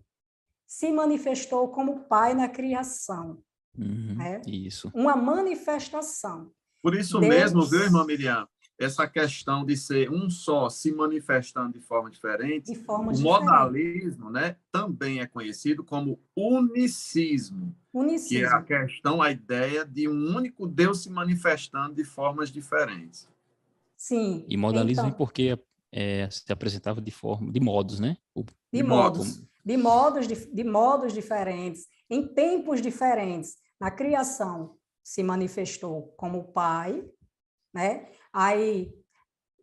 se manifestou como Pai na criação. Né? Isso. Uma manifestação. Por isso Deus... mesmo, viu, irmã Miriam? Essa questão de ser um só se manifestando de forma diferente, o modalismo, né, também é conhecido como unicismo, que é a questão, a ideia de um único Deus se manifestando de formas diferentes. Sim. E modalismo então, porque se apresentava de modos, né? De modos diferentes, em tempos diferentes. Na criação se manifestou como Pai, né? Aí,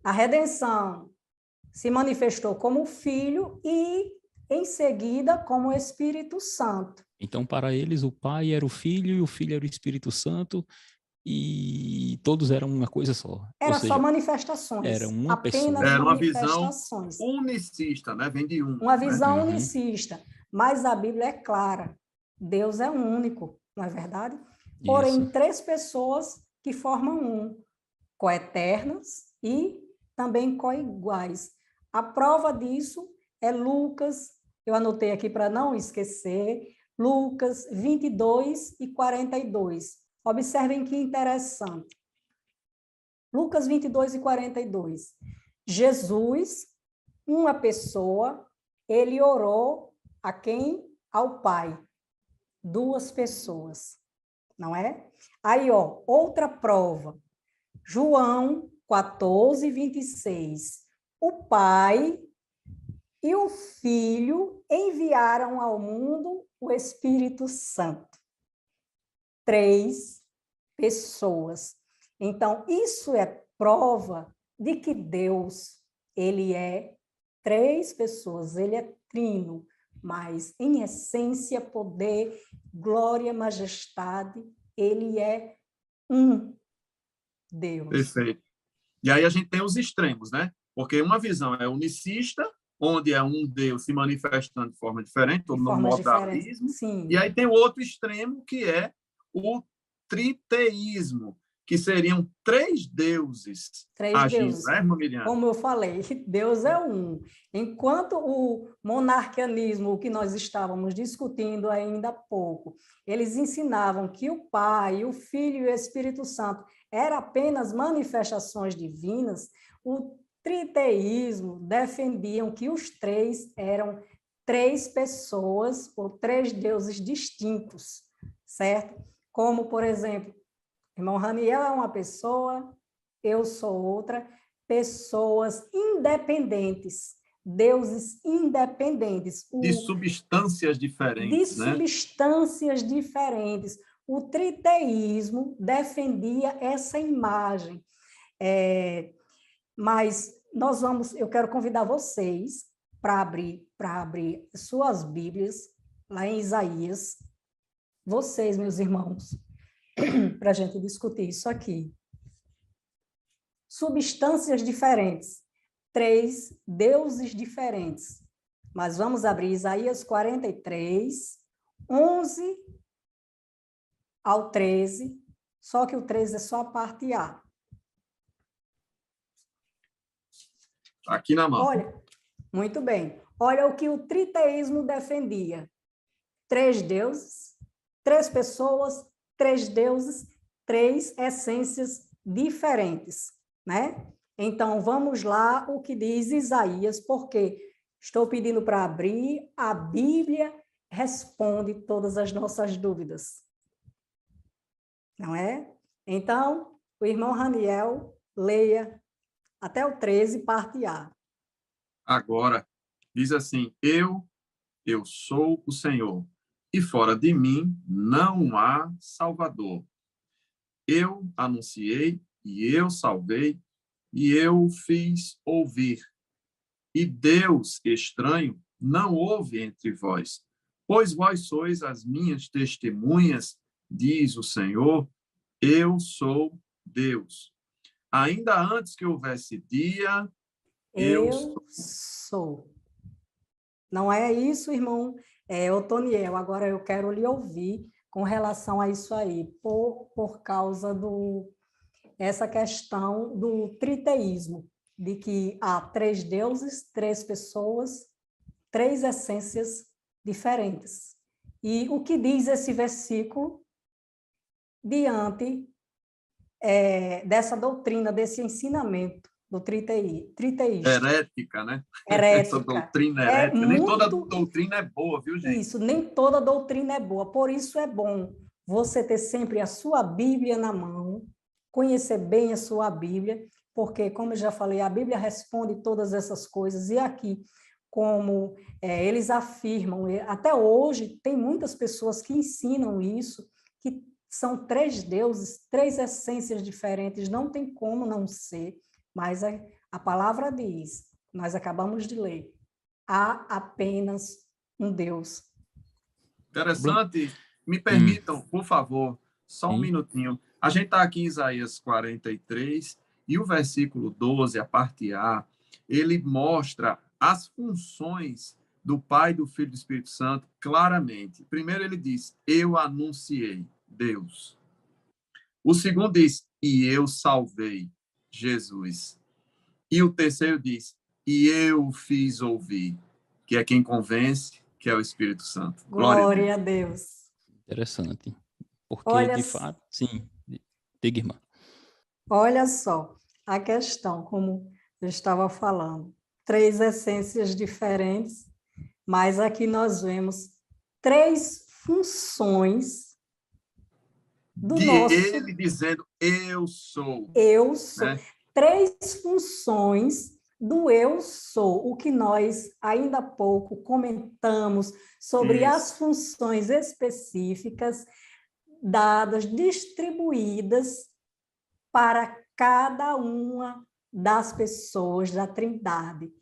a redenção se manifestou como Filho e, em seguida, como Espírito Santo. Então, para eles, o Pai era o Filho e o Filho era o Espírito Santo e todos eram uma coisa só. Era Ou seja, só manifestações. Era uma apenas pessoa. Era uma visão unicista, né? Vem de um. Uma visão unicista. Mas a Bíblia é clara. Deus é único, não é verdade? Porém, Isso. três pessoas que formam um. Coeternas e também coiguais. A prova disso é Lucas, eu anotei aqui para não esquecer, Lucas 22 e 42. Observem que interessante. Lucas 22 e 42. Jesus, uma pessoa, ele orou a quem? Ao Pai. Duas pessoas, não é? Aí, ó, outra prova. João 14, 26. O Pai e o Filho enviaram ao mundo o Espírito Santo. Três pessoas. Então, isso é prova de que Deus, ele é três pessoas, ele é trino, mas em essência, poder, glória, majestade, ele é um Deus. Perfeito. E aí a gente tem os extremos, né? Porque uma visão é unicista, onde é um Deus se manifestando de forma diferente, ou no modalismo. E aí tem o outro extremo, que é o triteísmo, que seriam três deuses agindo, né, Miriam? Como eu falei, Deus é um. Enquanto o monarquianismo, o que nós estávamos discutindo ainda há pouco, eles ensinavam que o Pai, o Filho e o Espírito Santo eram apenas manifestações divinas, o triteísmo defendiam que os três eram três pessoas ou três deuses distintos, certo? Como, por exemplo, irmão Raniel é uma pessoa, eu sou outra, pessoas independentes, deuses independentes. De substâncias diferentes, de né? substâncias diferentes. O triteísmo defendia essa imagem. Mas eu quero convidar vocês para abrir suas Bíblias lá em Isaías, vocês, meus irmãos, para a gente discutir isso aqui. Substâncias diferentes, três deuses diferentes. Mas vamos abrir Isaías 43, 11 ao 13, só que o 13 é só a parte A. Aqui na mão. Olha, muito bem. Olha o que o triteísmo defendia. Três deuses, três pessoas, três deuses, três essências diferentes, né? Então, vamos lá o que diz Isaías, porque estou pedindo para abrir, a Bíblia responde todas as nossas dúvidas. Não é? Então, o irmão Raniel, leia até o 13, parte A. Agora, diz assim, eu sou o Senhor, e fora de mim não há Salvador. Eu anunciei, e eu salvei, e eu fiz ouvir. E Deus estranho não houve entre vós, pois vós sois as minhas testemunhas, diz o Senhor, eu sou Deus. Ainda antes que houvesse dia, eu sou. Não é isso, irmão Otoniel? Agora eu quero lhe ouvir com relação a isso aí, por causa essa questão do triteísmo, de que há três deuses, três pessoas, três essências diferentes. E o que diz esse versículo diante dessa doutrina, desse ensinamento do triteísta? Herética, né? Herética. Essa doutrina herética. Nem toda doutrina é boa, viu, gente? Isso, nem toda doutrina é boa. Por isso é bom você ter sempre a sua Bíblia na mão, conhecer bem a sua Bíblia, porque, como eu já falei, a Bíblia responde todas essas coisas. E aqui, como eles afirmam, até hoje, tem muitas pessoas que ensinam isso, que são três deuses, três essências diferentes, não tem como não ser, mas a palavra diz, nós acabamos de ler, há apenas um Deus. Interessante. Me permitam, por favor, só um minutinho. A gente está aqui em Isaías 43, e o versículo 12, a parte A, ele mostra as funções do Pai, do Filho e do Espírito Santo claramente. Primeiro ele diz, eu anunciei, Deus. O segundo diz, e eu salvei, Jesus. E o terceiro diz, e eu fiz ouvir, que é quem convence, que é o Espírito Santo. Glória a Deus. Interessante. Porque, de fato, sim. Diga, irmã. Olha só, a questão, como eu estava falando, três essências diferentes, mas aqui nós vemos três funções do nosso... Ele dizendo, eu sou. Eu sou. Né? Três funções do eu sou, o que nós ainda há pouco comentamos sobre as funções específicas dadas, distribuídas para cada uma das pessoas da Trindade,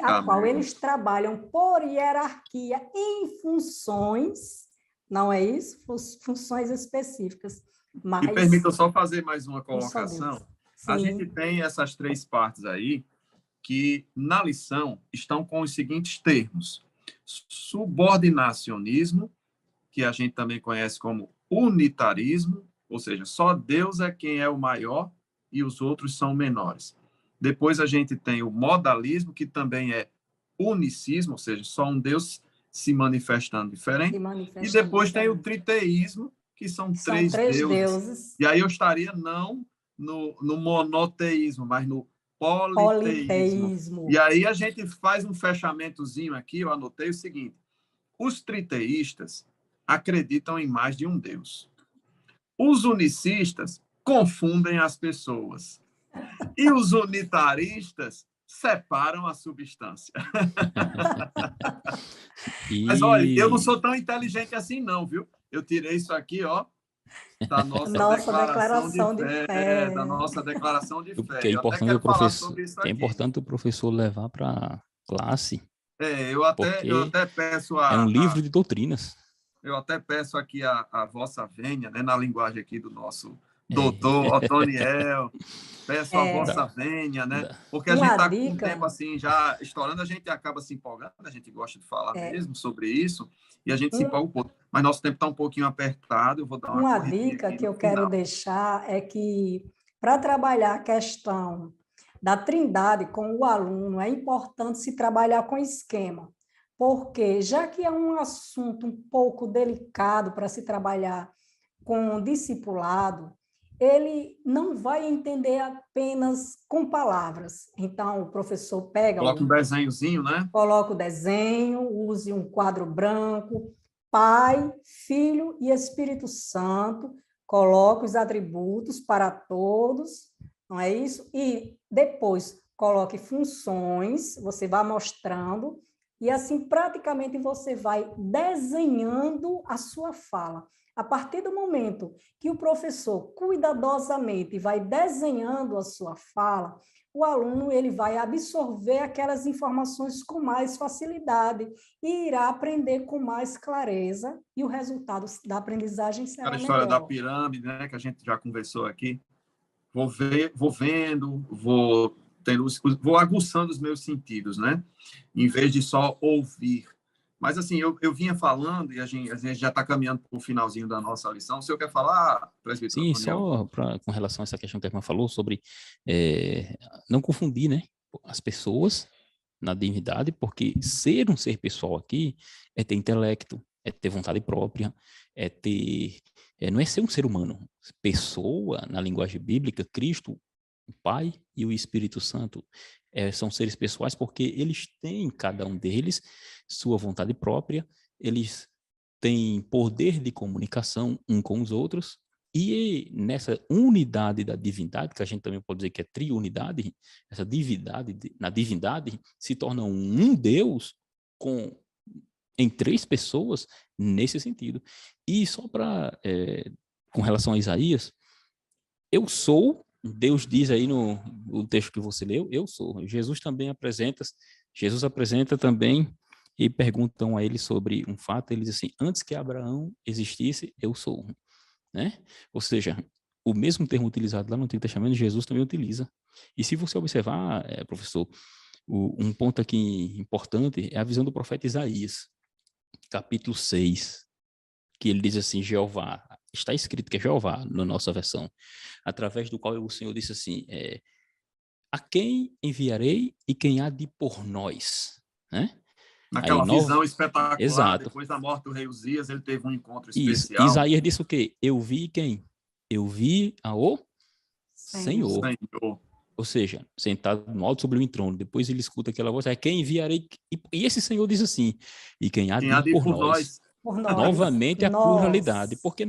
a qual eles trabalham por hierarquia em funções, não é isso? Funções específicas. Mas... Me permita só fazer mais uma colocação. A gente tem essas três partes aí, que na lição estão com os seguintes termos: subordinacionismo, que a gente também conhece como unitarismo, ou seja, só Deus é quem é o maior e os outros são menores. Depois a gente tem o modalismo, que também é unicismo, ou seja, só um Deus se manifestando diferente. E depois tem o triteísmo, que são três deuses. E aí eu estaria não no monoteísmo, mas no politeísmo. E aí a gente faz um fechamentozinho aqui, eu anotei o seguinte: os triteístas acreditam em mais de um Deus. Os unicistas confundem as pessoas. E os unitaristas separam a substância. Mas, olha, eu não sou tão inteligente assim, não, viu? Eu tirei isso aqui, ó, da nossa declaração de fé. Da nossa declaração de fé. Que é importante, o professor levar para a classe. Eu até peço é um livro de doutrinas. Eu até peço aqui a vossa vênia, né, na linguagem aqui do nosso doutor Otoniel, peço a vossa vênia, né? Porque a gente está com um tempo assim, já estourando, a gente acaba se empolgando, a gente gosta de falar mesmo sobre isso, e a gente se empolga um pouco. Mas nosso tempo está um pouquinho apertado, eu vou dar uma dica que eu quero deixar é que, para trabalhar a questão da trindade com o aluno, é importante se trabalhar com esquema, porque já que é um assunto um pouco delicado para se trabalhar com o discipulado, ele não vai entender apenas com palavras. Então, o professor coloca um desenhozinho, né? Coloca o desenho, use um quadro branco, Pai, Filho e Espírito Santo, coloque os atributos para todos, não é isso? E depois coloque funções, você vai mostrando, e assim praticamente você vai desenhando a sua fala. A partir do momento que o professor cuidadosamente vai desenhando a sua fala, o aluno ele vai absorver aquelas informações com mais facilidade e irá aprender com mais clareza, e o resultado da aprendizagem será melhor. A história da pirâmide, né, que a gente já conversou aqui. Vou vendo, vou aguçando os meus sentidos, né? Em vez de só ouvir. Mas, assim, eu vinha falando, e a gente já está caminhando para o finalzinho da nossa lição. O senhor quer falar, presbítero? Sim, só com relação a essa questão que a irmã falou sobre não confundir, né, as pessoas na divindade, porque ser um ser pessoal aqui é ter intelecto, é ter vontade própria, não é ser um ser humano. Pessoa, na linguagem bíblica, Cristo, o Pai e o Espírito Santo são seres pessoais porque eles têm, cada um deles, sua vontade própria, eles têm poder de comunicação um com os outros, e nessa unidade da divindade, que a gente também pode dizer que é triunidade, essa divindade, na divindade se torna um Deus em três pessoas nesse sentido. E só com relação a Isaías, eu sou, Deus diz aí no texto que você leu, eu sou. Jesus apresenta também, e perguntam a ele sobre um fato, ele diz assim: antes que Abraão existisse, eu sou. Né? Ou seja, o mesmo termo utilizado lá no Antigo Testamento, Jesus também utiliza. E se você observar, professor, um ponto aqui importante é a visão do profeta Isaías, capítulo 6, que ele diz assim: Jeová, está escrito que é Jeová na nossa versão, através do qual o Senhor disse assim: a quem enviarei e quem há de ir por nós, né? Naquela visão espetacular, exato. Depois da morte do rei Uzias, ele teve um encontro especial. Isaías disse o quê? Eu vi quem? Eu vi ao Senhor. Ou seja, sentado no alto sobre o trono. Depois ele escuta aquela voz: é quem enviarei? E esse Senhor diz assim: e quem há de ir por nós. Por nós. Novamente a pluralidade, porque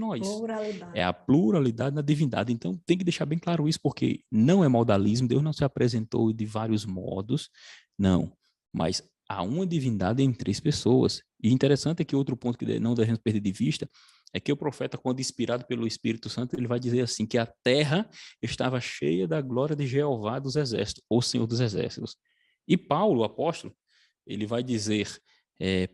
é a pluralidade na divindade. Então tem que deixar bem claro isso, porque não é modalismo, Deus não se apresentou de vários modos, não, mas há uma divindade em três pessoas. E interessante é que outro ponto que não devemos perder de vista é que o profeta, quando inspirado pelo Espírito Santo, ele vai dizer assim, que a terra estava cheia da glória de Jeová dos exércitos, ou Senhor dos exércitos. E Paulo, o apóstolo, ele vai dizer,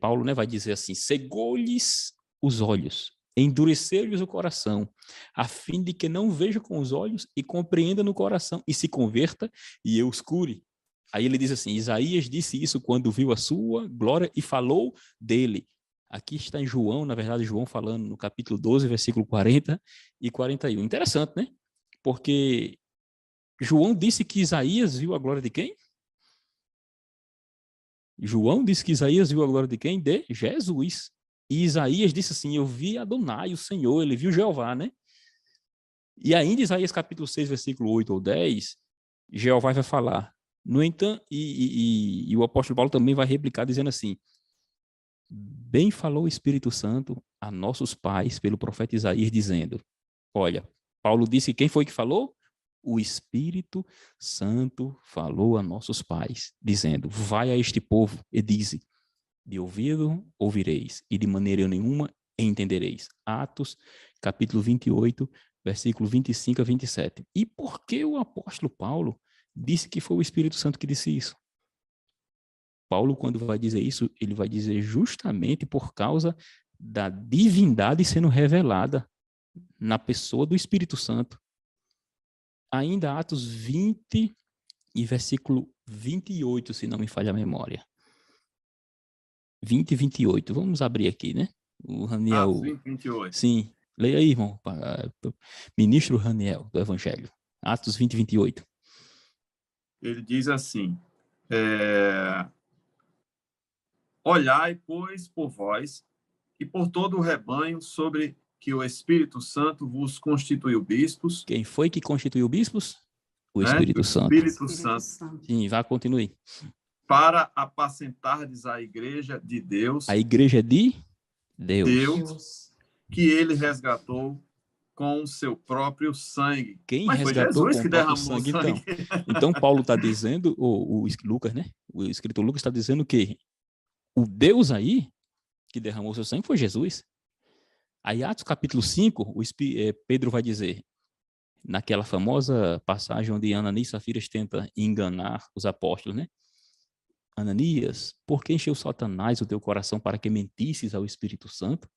Paulo, né, vai dizer assim: cegou-lhes os olhos, endureceu-lhes o coração, a fim de que não veja com os olhos e compreenda no coração e se converta e eu os cure. Aí ele diz assim: Isaías disse isso quando viu a sua glória e falou dele. Aqui está em João, na verdade, João falando no capítulo 12, versículo 40 e 41. Interessante, né? Porque João disse que Isaías viu a glória de quem? João disse que Isaías viu a glória de quem? De Jesus. E Isaías disse assim: eu vi Adonai, o Senhor, ele viu Jeová, né? E ainda Isaías capítulo 6, versículo 8 ou 10, Jeová vai falar. No entanto, e o apóstolo Paulo também vai replicar dizendo assim: bem falou o Espírito Santo a nossos pais pelo profeta Isaías, dizendo, olha, Paulo disse, quem foi que falou? O Espírito Santo falou a nossos pais, dizendo, vai a este povo e dize, de ouvido ouvireis, e de maneira nenhuma entendereis. Atos, capítulo 28, versículo 25 a 27. E por que o apóstolo Paulo disse que foi o Espírito Santo que disse isso? Paulo, quando vai dizer isso, ele vai dizer justamente por causa da divindade sendo revelada na pessoa do Espírito Santo. Ainda Atos 20 e versículo 28, se não me falha a memória. 20 e 28. Vamos abrir aqui, né? O Raniel. Atos 20, 28. Sim. Leia aí, irmão. Ministro Raniel, do Evangelho. Atos 20 e 28. Ele diz assim, olhai, pois, por vós e por todo o rebanho sobre que o Espírito Santo vos constituiu bispos. Quem foi que constituiu bispos? O né? Espírito Santo. Espírito Santo. Sim, vá, continue. Para apacentardes a igreja de Deus. A igreja de Deus. Deus, que ele resgatou com o seu próprio sangue. Quem Mas resgatou foi Jesus com que o próprio derramou sangue, sangue. Então Paulo está dizendo, o Lucas, né? O escritor Lucas está dizendo que o Deus aí, que derramou seu sangue, foi Jesus. Aí, Atos capítulo 5, Pedro vai dizer, naquela famosa passagem onde Ananias e Safira tenta enganar os apóstolos, né? Ananias, por que encheu Satanás o teu coração para que mentisses ao Espírito Santo?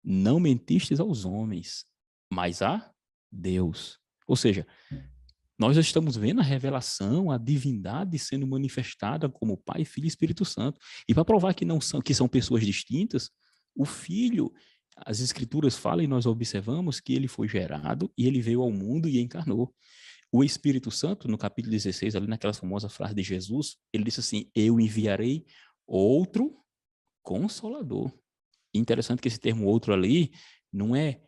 Não mentistes aos homens, mas a Deus. Ou seja, nós estamos vendo a revelação, a divindade sendo manifestada como Pai, Filho e Espírito Santo. E para provar que são pessoas distintas, o Filho, as Escrituras falam e nós observamos que ele foi gerado e ele veio ao mundo e encarnou. O Espírito Santo, no capítulo 16, ali naquela famosa frase de Jesus, ele disse assim, eu enviarei outro Consolador. Interessante que esse termo outro ali não é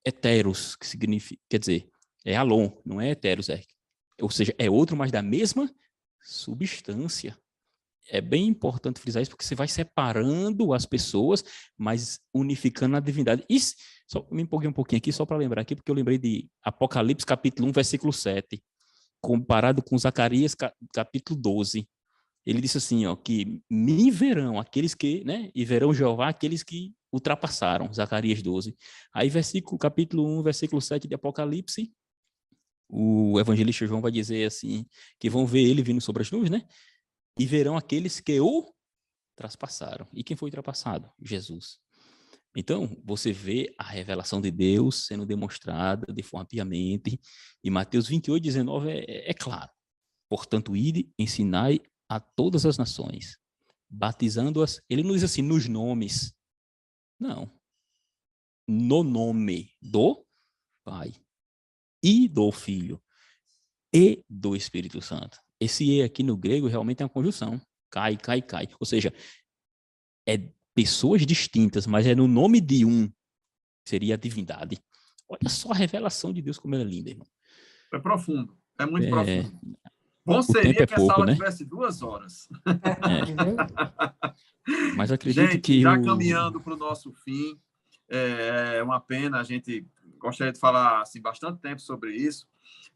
heteros, que significa, quer dizer, é alon, não é heteros, ou seja, é outro, mas da mesma substância. É bem importante frisar isso, porque você vai separando as pessoas, mas unificando a divindade. Isso, só me empolguei um pouquinho aqui, só para lembrar aqui, porque eu lembrei de Apocalipse, capítulo 1, versículo 7, comparado com Zacarias, capítulo 12. Ele disse assim, ó, que me verão aqueles que, né, e verão Jeová aqueles que ultrapassaram, Zacarias 12. Aí, capítulo 1, versículo 7 de Apocalipse, o evangelista João vai dizer assim, que vão ver ele vindo sobre as nuvens, né? E verão aqueles que o traspassaram. E quem foi ultrapassado? Jesus. Então, você vê a revelação de Deus sendo demonstrada de forma piamente, e Mateus 28, 19 é claro. Portanto, ide, ensinai a todas as nações, batizando-as, ele não diz assim, nos nomes, não, no nome do Pai, e do Filho, e do Espírito Santo. Esse E aqui no grego realmente é uma conjunção, cai, cai, cai, ou seja, é pessoas distintas, mas é no nome de um, seria a divindade. Olha só a revelação de Deus como ela é linda, irmão. É profundo, é muito profundo. Bom seria que pouco, a sala né? tivesse 2 horas. Mas acredito gente, que já caminhando para o nosso fim, é uma pena, a gente gostaria de falar assim, bastante tempo sobre isso,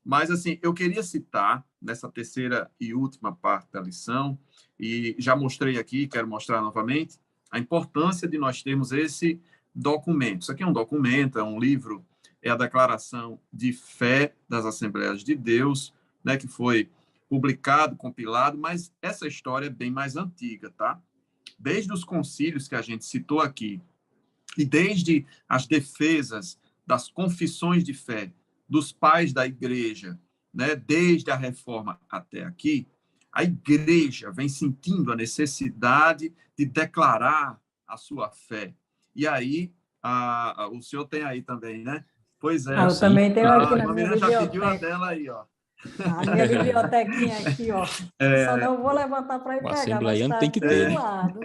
mas assim, eu queria citar nessa terceira e última parte da lição, e já mostrei aqui, quero mostrar novamente, a importância de nós termos esse documento. Isso aqui é um documento, é um livro, é a Declaração de Fé das Assembleias de Deus, né, que foi publicado, compilado, mas essa história é bem mais antiga, tá? Desde os concílios que a gente citou aqui, e desde as defesas das confissões de fé dos pais da igreja, né, desde a reforma até aqui, a igreja vem sentindo a necessidade de declarar a sua fé. E aí, o senhor tem aí também, né? Pois é. Eu também tenho aqui na minha já biblioteca. pediu a dela aí, ó. A minha bibliotequinha aqui, ó. Só não vou levantar para ir pegar, assembleiano mas tem que ter, né? lado.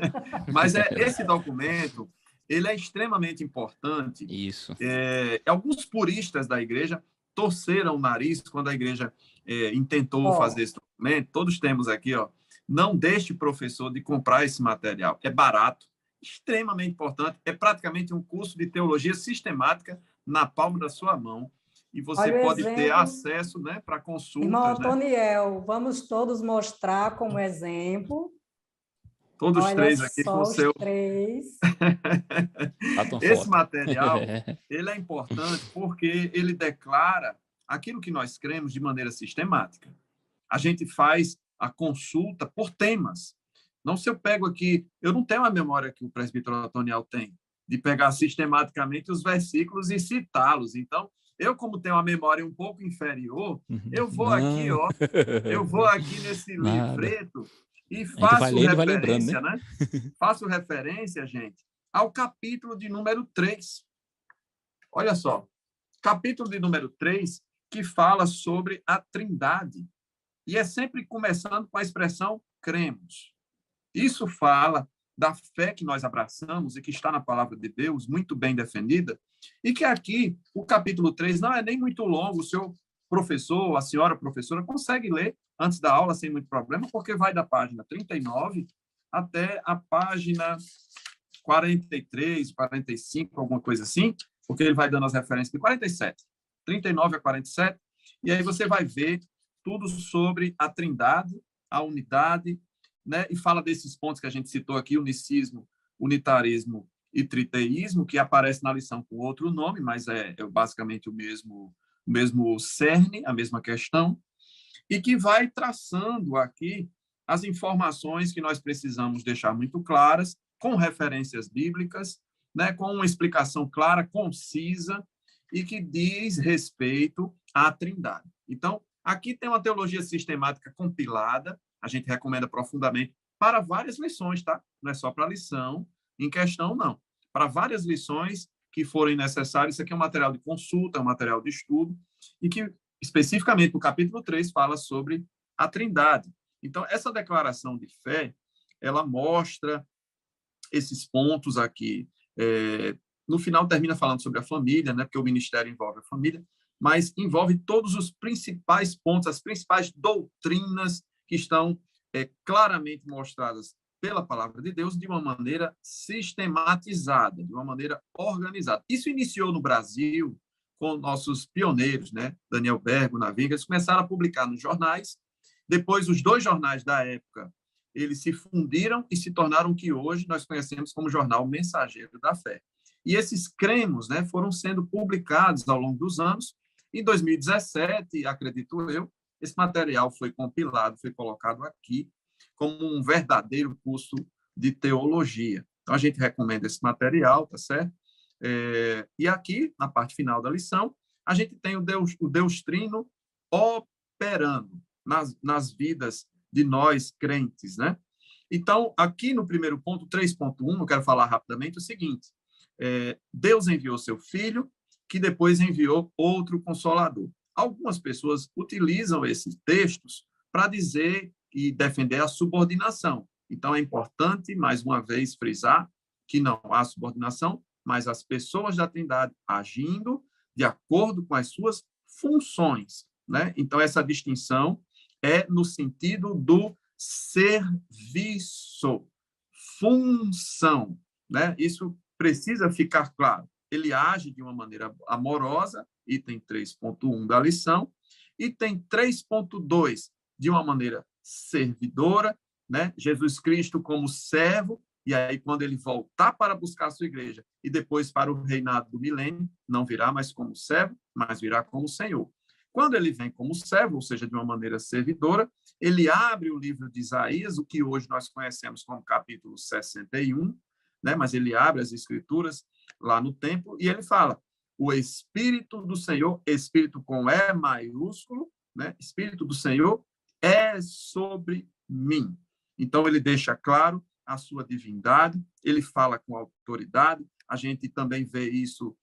Mas esse documento, ele é extremamente importante. Isso. Alguns puristas da igreja torceram o nariz quando a igreja intentou fazer esse documento. Todos temos aqui, não deixe professor de comprar esse material. É barato, extremamente importante, é praticamente um curso de teologia sistemática na palma da sua mão. E você pode ter acesso, né, para consultas. Irmão Otoniel, vamos todos mostrar como exemplo. Todos os três aqui com o seu... três. Esse material, ele é importante porque ele declara aquilo que nós cremos de maneira sistemática. A gente faz a consulta por temas. Não, se eu pego aqui... Eu não tenho a memória que o presbítero Otoniel tem, de pegar sistematicamente os versículos e citá-los. Então, eu, como tenho uma memória um pouco inferior, eu vou aqui nesse livreto e faço referência, né? Faço referência, gente, ao capítulo de número 3. Olha só, capítulo de número 3, que fala sobre a Trindade. E é sempre começando com a expressão cremos. Isso fala da fé que nós abraçamos e que está na palavra de Deus, muito bem defendida, e que aqui, o capítulo 3 não é nem muito longo, o seu professor, a senhora professora, consegue ler antes da aula sem muito problema, porque vai da página 39 até a página 43, 45, alguma coisa assim, porque ele vai dando as referências de 47, 39 a 47, e aí você vai ver tudo sobre a Trindade, a unidade, né? E fala desses pontos que a gente citou aqui, unicismo, unitarismo e triteísmo, que aparece na lição com outro nome, mas é basicamente o mesmo cerne, a mesma questão, e que vai traçando aqui as informações que nós precisamos deixar muito claras, com referências bíblicas, né? Com uma explicação clara, concisa, e que diz respeito à Trindade. Então, aqui tem uma teologia sistemática compilada, a gente recomenda profundamente para várias lições, tá? Não é só para a lição em questão, não. Para várias lições que forem necessárias, isso aqui é um material de consulta, é um material de estudo, e que, especificamente, no capítulo 3, fala sobre a Trindade. Então, essa declaração de fé, ela mostra esses pontos aqui. No final, termina falando sobre a família, né? Porque o ministério envolve a família, mas envolve todos os principais pontos, as principais doutrinas que estão claramente mostradas pela palavra de Deus de uma maneira sistematizada, de uma maneira organizada. Isso iniciou no Brasil com nossos pioneiros, né? Daniel Bergo, Naviga, eles começaram a publicar nos jornais. Depois, os dois jornais da época, eles se fundiram e se tornaram o que hoje nós conhecemos como Jornal Mensageiro da Fé. E esses cremos, né, foram sendo publicados ao longo dos anos. Em 2017, acredito eu, esse material foi compilado, foi colocado aqui como um verdadeiro curso de teologia. Então, a gente recomenda esse material, tá certo? E aqui, na parte final da lição, a gente tem o Deus Trino operando nas vidas de nós crentes, né? Então, aqui no primeiro ponto, 3.1, eu quero falar rapidamente o seguinte: Deus enviou seu Filho, que depois enviou outro Consolador. Algumas pessoas utilizam esses textos para dizer e defender a subordinação. Então, é importante, mais uma vez, frisar que não há subordinação, mas as pessoas da Trindade agindo de acordo com as suas funções, né? Então, essa distinção é no sentido do serviço, função, né? Isso precisa ficar claro. Ele age de uma maneira amorosa, item 3.1 da lição, item 3.2, de uma maneira servidora, né? Jesus Cristo como servo, e aí quando ele voltar para buscar a sua igreja e depois para o reinado do milênio, não virá mais como servo, mas virá como Senhor. Quando ele vem como servo, ou seja, de uma maneira servidora, ele abre o livro de Isaías, o que hoje nós conhecemos como capítulo 61, né? Mas ele abre as escrituras lá no templo e ele fala: o Espírito do Senhor, Espírito com E maiúsculo, né? Espírito do Senhor é sobre mim. Então, ele deixa claro a sua divindade, ele fala com autoridade. A gente também vê isso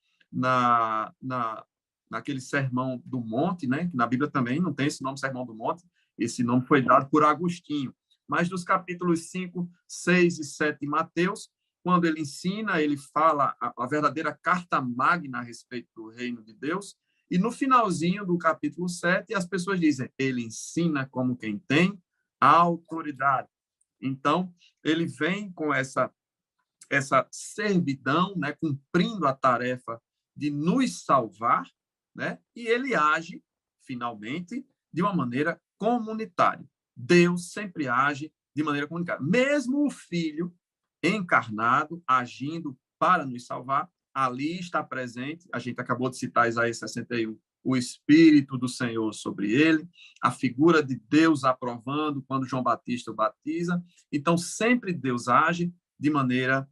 naquele Sermão do Monte, né? Que na Bíblia também não tem esse nome, Sermão do Monte, esse nome foi dado por Agostinho. Mas dos capítulos 5, 6 e 7 de Mateus, quando ele ensina, ele fala a verdadeira carta magna a respeito do reino de Deus, E no finalzinho do capítulo 7, as pessoas dizem, ele ensina como quem tem autoridade. Então, ele vem com essa servidão, né, cumprindo a tarefa de nos salvar, né, e ele age, finalmente, de uma maneira comunitária. Deus sempre age de maneira comunitária. Mesmo o Filho encarnado, agindo para nos salvar, ali está presente, a gente acabou de citar Isaías 61, o Espírito do Senhor sobre ele, a figura de Deus aprovando quando João Batista o batiza. Então, sempre Deus age de maneira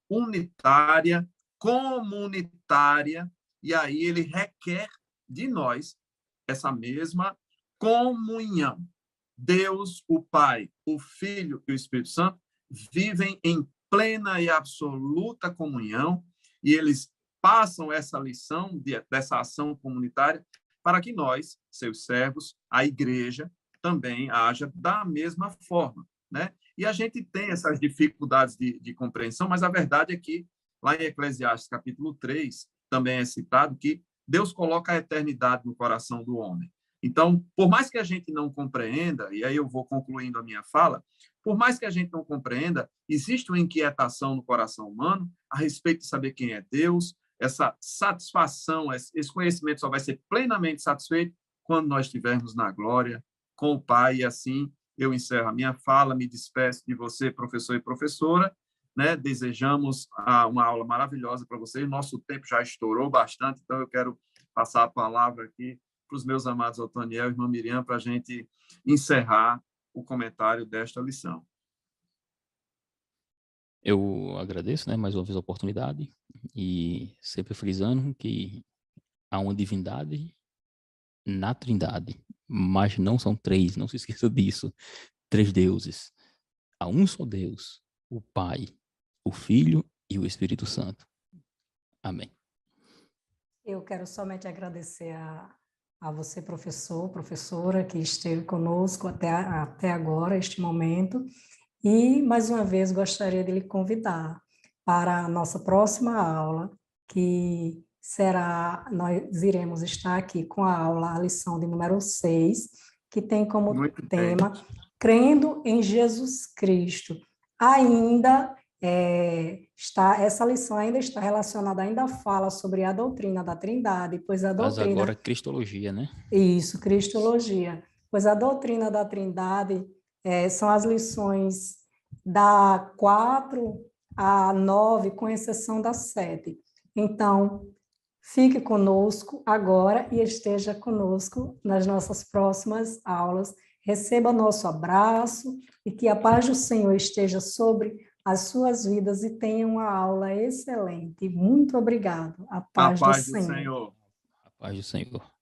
unitária, comunitária, e aí ele requer de nós essa mesma comunhão. Deus, o Pai, o Filho e o Espírito Santo vivem em plena e absoluta comunhão, e eles passam essa lição dessa ação comunitária para que nós, seus servos, a igreja, também haja da mesma forma, né? E a gente tem essas dificuldades de compreensão, mas a verdade é que, lá em Eclesiastes, capítulo 3, também é citado que Deus coloca a eternidade no coração do homem. Então, por mais que a gente não compreenda, e aí eu vou concluindo a minha fala, por mais que a gente não compreenda, existe uma inquietação no coração humano a respeito de saber quem é Deus. Essa satisfação, esse conhecimento só vai ser plenamente satisfeito quando nós estivermos na glória com o Pai. E assim eu encerro a minha fala, me despeço de você, professor e professora, né? Desejamos uma aula maravilhosa para vocês. Nosso tempo já estourou bastante, então eu quero passar a palavra aqui para os meus amados Otoniel e irmã Miriam, para a gente encerrar o comentário desta lição. Eu agradeço, né, mais uma vez a oportunidade, e sempre frisando que há uma divindade na Trindade, mas não são três, não se esqueça disso, 3 deuses. Há um só Deus, o Pai, o Filho e o Espírito Santo. Amém. Eu quero somente agradecer a você, professor, professora, que esteve conosco até agora, este momento. E, mais uma vez, gostaria de lhe convidar para a nossa próxima aula, que será, nós iremos estar aqui com a lição de número 6, que tem como tema Crendo em Jesus Cristo. Ainda essa lição ainda está relacionada, ainda fala sobre a doutrina da Trindade, pois a doutrina... Mas agora Cristologia, né? Isso, Cristologia. Pois a doutrina da Trindade são as lições da 4 a 9, com exceção da 7. Então, fique conosco agora e esteja conosco nas nossas próximas aulas. Receba nosso abraço e que a paz do Senhor esteja sobre as suas vidas e tenha uma aula excelente. Muito obrigado. A paz do Senhor. A paz do Senhor.